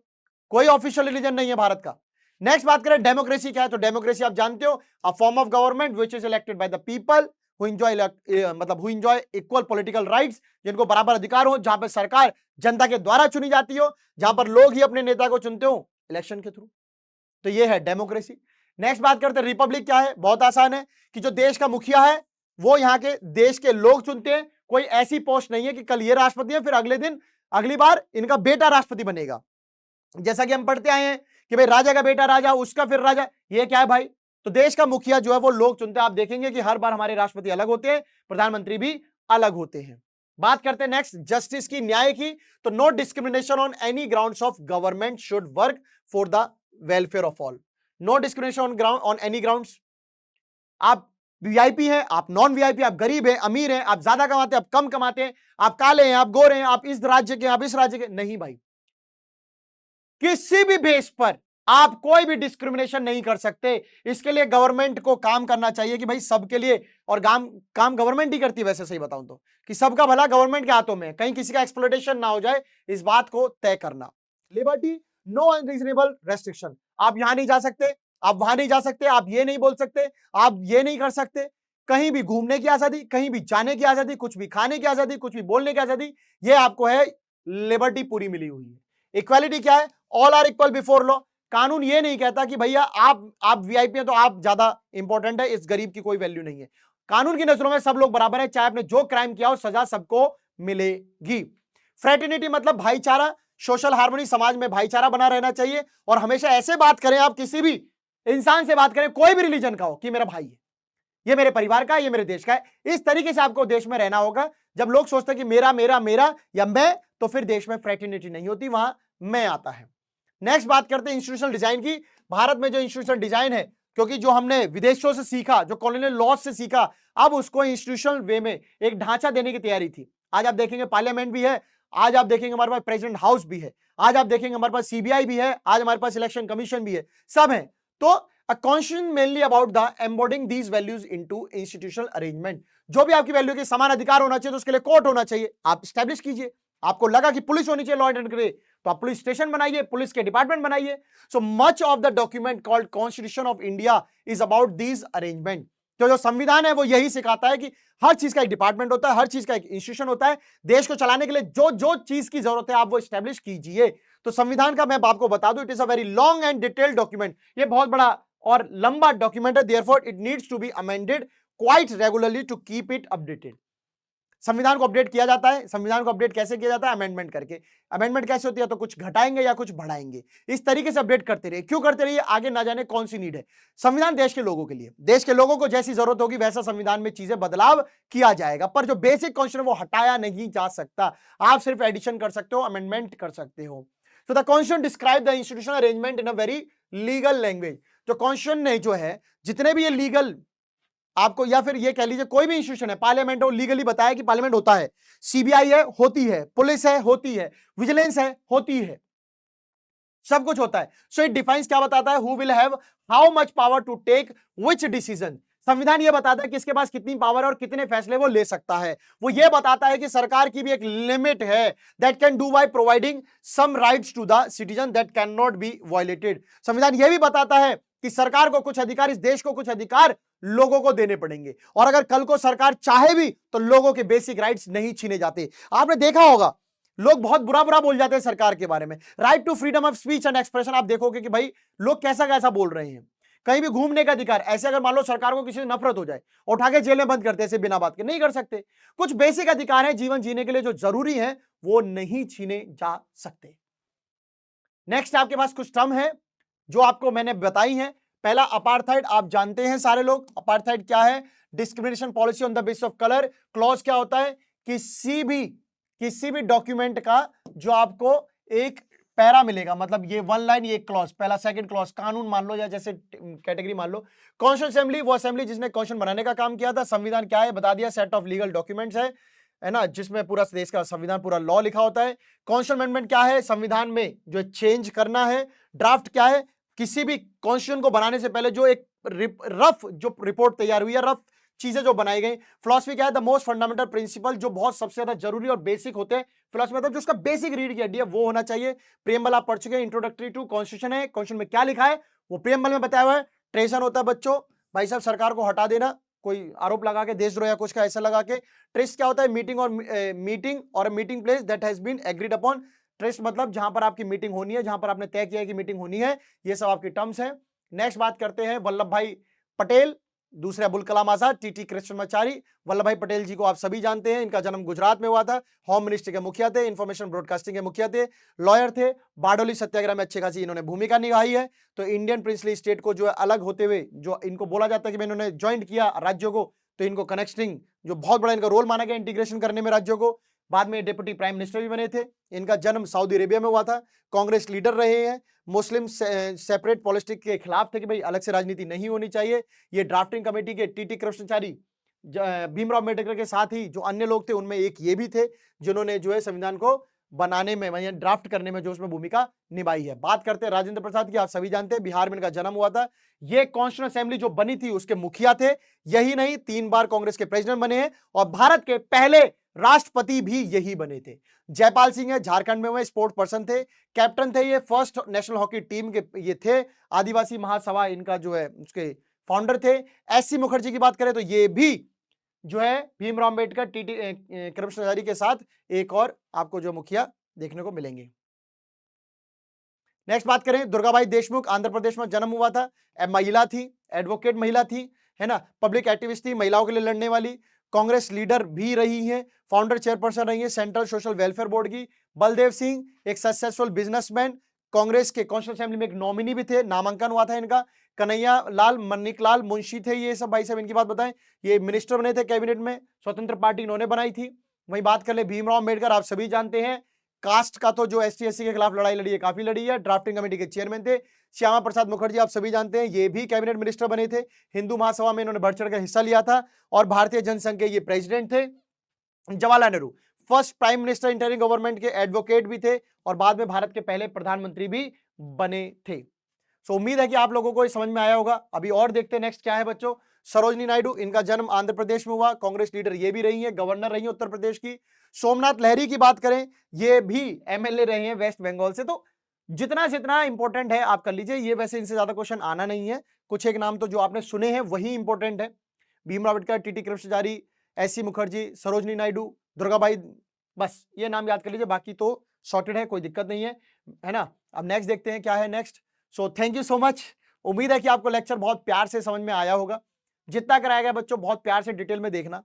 कोई ऑफिशियल रिलीजन नहीं है भारत का। नेक्स्ट बात करें डेमोक्रेसी क्या है, तो डेमोक्रेसी आप जानते हो, a form of government which is elected by the people who enjoy equal political rights, जिनको बराबर अधिकार हो, जहां पर सरकार जनता के द्वारा चुनी जाती हो, जहां पर लोग ही अपने नेता को चुनते हो इलेक्शन के थ्रू। तो ये है डेमोक्रेसी। नेक्स्ट बात करते हैं रिपब्लिक क्या है। बहुत आसान है कि जो देश का मुखिया है वो यहाँ के देश के लोग चुनते हैं। कोई ऐसी पोस्ट नहीं है कि कल ये राष्ट्रपति है फिर अगले दिन अगली बार इनका बेटा राष्ट्रपति बनेगा। जैसा कि हम पढ़ते आए हैं कि भाई राजा का बेटा राजा, उसका फिर राजा, ये क्या है भाई? तो देश का मुखिया जो है वो लोग चुनते हैं। आप देखेंगे कि हर बार हमारे राष्ट्रपति अलग होते हैं, प्रधानमंत्री भी अलग होते हैं। बात करते हैं नेक्स्ट जस्टिस की, न्याय की। तो no discrimination on any grounds of government should work for the welfare of all. No discrimination on ground on any grounds. आप वीआईपी हैं, आप नॉन वीआईपी, आप गरीब हैं, अमीर हैं, आप ज्यादा कमाते हैं, आप कम कमाते हैं, आप काले हैं, आप गोरे हैं, आप इस राज्य के, आप इस राज्य के, नहीं भाई। किसी भी बेस पर आप कोई भी डिस्क्रिमिनेशन नहीं कर सकते। इसके लिए गवर्नमेंट को काम करना चाहिए कि भाई सबके लिए, और काम गवर्नमेंट ही करती है वैसे, सही बताऊं तो, कि सबका भला गवर्नमेंट के हाथों में, कहीं किसी का एक्सप्लॉइटेशन ना हो जाए, इस बात को तय करना। Liberty, no unreasonable restriction. आप यहां नहीं जा सकते, आप वहां नहीं जा सकते, आप ये नहीं बोल सकते, आप ये नहीं कर सकते। कहीं भी घूमने की आजादी, कहीं भी जाने की आजादी, कुछ भी खाने की आजादी, कुछ भी बोलने की आजादी, ये आपको है, लिबर्टी पूरी मिली हुई है। इक्वालिटी क्या है? All are equal before law. कानून ये नहीं कहता कि भैया आप वीआईपी हैं तो आप ज्यादा इंपॉर्टेंट है, इस गरीब की कोई वैल्यू नहीं है। कानून की नजरों में सब लोग बराबर है, चाहे आपने जो क्राइम किया हो सजा सबको मिलेगी। फ्रेटर्निटी मतलब भाईचारा, सोशल हार्मनी, समाज में भाईचारा बना रहना चाहिए। और हमेशा ऐसे बात करें, आप किसी भी इंसान से बात करें, कोई भी रिलीजन का हो, कि मेरा भाई है, ये मेरे परिवार का है, ये मेरे देश का है। इस तरीके से आपको देश में रहना होगा। जब लोग सोचते हैं कि मेरा मेरा मेरा या मैं, तो फिर देश में फ्रेटर्निटी नहीं होती, वहां मैं आता है। नेक्स्ट बात करते हैं इंस्टीट्यूशनल डिजाइन की। भारत में जो इंस्टीट्यूशनल डिजाइन है, क्योंकि जो हमने विदेशों से सीखा, जो कॉलोनियल लॉज से सीखा, अब उसको इंस्टीट्यूशनल वे में एक ढांचा देने की तैयारी थी। आज आप देखेंगे पार्लियामेंट भी है, आज आप देखेंगे हमारे पास प्रेसिडेंट हाउस भी है, आज आप देखेंगे हमारे पास सीबीआई भी है, आज हमारे पास इलेक्शन कमीशन भी है, सब है। तो a constitution mainly about the embodying these values into institutional arrangement. जो भी आपकी वैल्यू के समान अधिकार होना चाहिए, तो उसके लिए कोर्ट होना चाहिए, आप स्टैब्लिश कीजिए। आपको लगा कि पुलिस होनी चाहिए लॉ एंड ऑर्डर के लिए, तो आप पुलिस स्टेशन बनाइए, पुलिस के डिपार्टमेंट बनाइए। So much of the document called constitution of India is about these arrangement. तो जो संविधान है वो यही सिखाता है कि हर चीज का एक डिपार्टमेंट होता है, हर चीज का एक इंस्टीट्यूशन होता है। देश को चलाने के लिए जो जो चीज की जरूरत है आप वो स्टैब्लिश कीजिए। तो संविधान का मैं आपको बता दूं, it is a very long and detailed document. ये बहुत बड़ा और लंबा डॉक्यूमेंट है, therefore it needs to be amended quite regularly to keep it updated. संविधान को अपडेट किया जाता है। संविधान को अपडेट कैसे किया जाता है? अमेंडमेंट करके। अमेंडमेंट कैसे होती है? तो कुछ घटाएंगे या कुछ बढ़ाएंगे, इस तरीके से अपडेट करते रहिए। क्यों करते रहिए? आगे ना जाने कौन सी नीड है। संविधान देश के लोगों के लिए, देश के लोगों को जैसी जरूरत होगी वैसा संविधान में चीजें बदलाव किया जाएगा, पर जो बेसिक कॉन्स्टिट्यूशन वो हटाया नहीं जा सकता। आप सिर्फ एडिशन कर सकते हो, अमेंडमेंट कर सकते हो। तो the constitution describe the institutional arrangement in a very legal language. जो कॉन्स्टिट्यूशन ने जो है, जितने भी ये लीगल आपको, या फिर ये कह लीजिए कोई भी इंस्टीट्यूशन है, पार्लियामेंट हो, लीगली बताया कि पार्लियामेंट होता है, सीबीआई है, होती है, पुलिस है, होती है, विजिलेंस है, होती है, सब कुछ होता है। सो इट डिफाइंस क्या बताता है, who will have how much power to take which decision. संविधान ये बताता है कि इसके पास कितनी पावर है और कितने फैसले वो ले सकता है। वो ये बताता है कि सरकार की भी एक लिमिट है, that can do by providing some rights to the citizen that can not be violated. संविधान ये भी बताता है कि सरकार को कुछ अधिकार, इस देश को कुछ अधिकार लोगों को देने पड़ेंगे, और अगर कल को सरकार चाहे भी तो लोगों के बेसिक राइट्स नहीं छीने जाते। आपने देखा होगा लोग बहुत बुरा बुरा बोल जाते हैं सरकार के बारे में। Right to freedom of speech and expression, आप देखोगे कि भाई लोग कैसा कैसा बोल रहे हैं। कहीं भी घूमने का अधिकार, ऐसे अगर मान लो सरकार को किसी से नफरत हो जाए, उठा के जेल में बंद करते ऐसे बिना बात के, नहीं कर सकते। कुछ बेसिक अधिकार है जीवन जीने के लिए जो जरूरी है वो नहीं छीने जा सकते। नेक्स्ट आपके पास कुछ टर्म है जो आपको मैंने बताई है। पहला अपार्थाइड, आप जानते हैं सारे लोग अपार्थाइड क्या है, discrimination policy on the basis of colour. Clause क्या होता है, किसी भी डॉक्यूमेंट का जो आपको एक पैरा मिलेगा, मतलब ये वन लाइन ये क्लॉज, पहला सेकंड क्लॉज, कानून मान लो या जैसे कैटेगरी मान लो। कॉन्स्टिट्यूशन असेंबली, वो असेंबली जिसने कॉन्स्टिट्यूशन बनाने का काम किया था। संविधान क्या है बता दिया, सेट ऑफ लीगल डॉक्यूमेंट्स है ना, जिसमें पूरा देश का संविधान पूरा लॉ लिखा होता है। कॉन्स्टिट्यूशन अमेंडमेंट क्या है, संविधान में जो चेंज करना है। ड्राफ्ट क्या है, किसी भी कॉन्स्टिट्यूशन को बनाने से पहले जो एक रफ जो रिपोर्ट तैयार हुई है, रफ चीजें जो बनाई गई। फिलॉसफी क्या है, द मोस्ट फंडामेंटल प्रिंसिपल, जो बहुत सबसे ज्यादा जरूरी और बेसिक होते हैं। फिलॉसफी मतलब जो उसका बेसिक रीड किया है वो होना चाहिए। प्रियम्बल आप पढ़ चुके हैं, इंट्रोडक्टरी टू कॉन्स्टिट्यूशन है, कॉन्स्टिट्यूशन में क्या लिखा है वो प्रियम्बल में बताया हुआ है। ट्रेजन होता है बच्चों, भाई साहब सरकार को हटा देना, कोई आरोप लगा के देशद्रोह या कुछ का ऐसा लगा के। ट्रस्ट क्या होता है, मीटिंग और meeting place that has been agreed upon. Trust मतलब जहां पर आपकी मीटिंग होनी है, जहां पर आपने तय किया है कि मीटिंग होनी है, ये सब आपकी टर्म्स है। नेक्स्ट बात करते हैं वल्लभ भाई पटेल, दूसरे अबुल कलाम आजाद, टीटी कृष्णमाचारी। वल्लभ भाई पटेल जी को आप सभी जानते हैं, इनका जन्म गुजरात में हुआ था। होम मिनिस्ट्री के मुखिया थे, इंफॉर्मेशन ब्रॉडकास्टिंग के मुखिया थे, लॉयर थे। बारडोली सत्याग्रह में अच्छी खासी इन्होंने भूमिका निभाई है। तो इंडियन प्रिंसली स्टेट को जो है अलग होते हुए, जो इनको बोला जाता है कि इन्होंने ज्वाइंट किया राज्यों को, तो इनको कनेक्टिंग जो बहुत बड़ा इनका रोल माना गया इंटीग्रेशन करने में राज्यों को। बाद में डिप्टी प्राइम मिनिस्टर भी बने थे। इनका जन्म सऊदी अरेबिया में हुआ था। कांग्रेस लीडर रहे हैं। मुस्लिम सेपरेट पॉलिटिक्स के खिलाफ थे कि भाई अलग से राजनीति नहीं होनी चाहिए। ये ड्राफ्टिंग कमेटी के टीटी कृष्णचारी, भीमराव अम्बेडकर के साथ ही जो अन्य लोग थे उनमें एक ये भी थे जिन्होंने जो है संविधान को बनाने में, ड्राफ्ट करने में जो उसमें भूमिका निभाई है। बात करते हैं राजेंद्र प्रसाद की, आप सभी जानते हैं बिहार में इनका जन्म हुआ था। ये कॉन्स्टिट्यूशन असेंबली जो बनी थी उसके मुखिया थे। यही नहीं, 3 बार कांग्रेस के प्रेसिडेंट बने हैं और भारत के पहले राष्ट्रपति भी यही बने थे। जयपाल सिंह है, झारखंड में हुए, स्पोर्ट्स पर्सन थे, कैप्टन थे, ये फर्स्ट नेशनल हॉकी टीम के ये थे। आदिवासी महासभा इनका जो है उसके फाउंडर थे। एससी मुखर्जी की बात करें तो ये भी जो है भीमराव अम्बेडकर, टीटी कृष्णचारी के साथ एक और आपको जो मुखिया देखने को मिलेंगे। नेक्स्ट बात करें दुर्गाबाई देशमुख, आंध्र प्रदेश में जन्म हुआ था। महिला थी, एडवोकेट महिला थी, है ना, पब्लिक एक्टिविस्ट थी, महिलाओं के लिए लड़ने वाली। कांग्रेस लीडर भी रही हैं, फाउंडर चेयरपर्सन रही हैं सेंट्रल सोशल वेलफेयर बोर्ड की। बलदेव सिंह एक सक्सेसफुल बिजनेसमैन, कांग्रेस के कॉन्स्टिट्यूशन असेंबली में एक नॉमिनी भी थे, नामांकन हुआ था इनका। कन्हैया लाल मन्निकलाल मुंशी थे ये सब, भाई साहब इनकी बात बताएं, ये मिनिस्टर बने थे कैबिनेट में, स्वतंत्र पार्टी इन्होंने बनाई थी। वहीं बात कर ले भीमराव अम्बेडकर, आप सभी जानते हैं कास्ट का तो जो एसटी एससी के खिलाफ लड़ाई लड़ी है, काफी लड़ी है, ड्राफ्टिंग कमेटी के चेयरमैन थे। श्यामा प्रसाद मुखर्जी आप सभी जानते हैं, ये भी कैबिनेट मिनिस्टर बने थे। हिंदू महासभा में इन्होंने बढ़ चढ़कर हिस्सा लिया था और भारतीय जनसंघ के ये प्रेसिडेंट थे। Jawaharlal Nehru first prime minister, interim government के एडवोकेट भी थे और बाद में भारत के पहले प्रधानमंत्री भी बने थे। सो उम्मीद है कि आप लोगों को ये समझ में आया होगा। अभी और देखते हैं नेक्स्ट क्या है बच्चों। सरोजनी नायडू, इनका जन्म आंध्र प्रदेश में हुआ, कांग्रेस लीडर ये भी रही है, गवर्नर रही है उत्तर प्रदेश की। सोमनाथ लहरी की बात करें, ये भी एमएलए रहे हैं वेस्ट बंगाल से। तो जितना जितना इंपॉर्टेंट है आप कर लीजिए, ये वैसे इनसे ज्यादा क्वेश्चन आना नहीं है। कुछ एक नाम तो जो आपने सुने हैं वही इंपॉर्टेंट है, भीमराव अम्बेडकर, टीटी कृष्णचारी, एससी मुखर्जी, सरोजनी नायडू, दुर्गाबाई, बस ये नाम याद कर लीजिए, बाकी तो सॉर्टेड है, कोई दिक्कत नहीं है ना। अब नेक्स्ट देखते हैं क्या है next. So thank you so much. उम्मीद है कि आपको लेक्चर बहुत प्यार से समझ में आया होगा। जितना कराया गया बच्चों बहुत प्यार से डिटेल में देखना,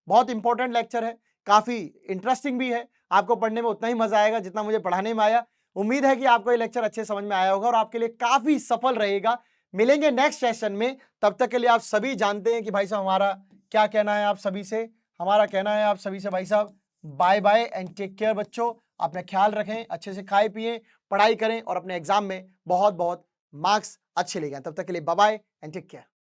बहुत इंपॉर्टेंट लेक्चर है, काफी इंटरेस्टिंग भी है, आपको पढ़ने में उतना ही मजा आएगा जितना मुझे पढ़ाने में आया। उम्मीद है कि आपको ये लेक्चर अच्छे समझ में आया होगा और आपके लिए काफी सफल रहेगा। मिलेंगे नेक्स्ट सेशन में, तब तक के लिए आप सभी जानते हैं कि भाई साहब हमारा क्या कहना है आप सभी से, हमारा कहना है आप सभी से भाई साहब bye bye and take care बच्चों। अपना ख्याल रखें, अच्छे से खाए पिए, पढ़ाई करें और अपने एग्जाम में बहुत बहुत मार्क्स अच्छे लेके आएं। तब तक के लिए bye bye and take care.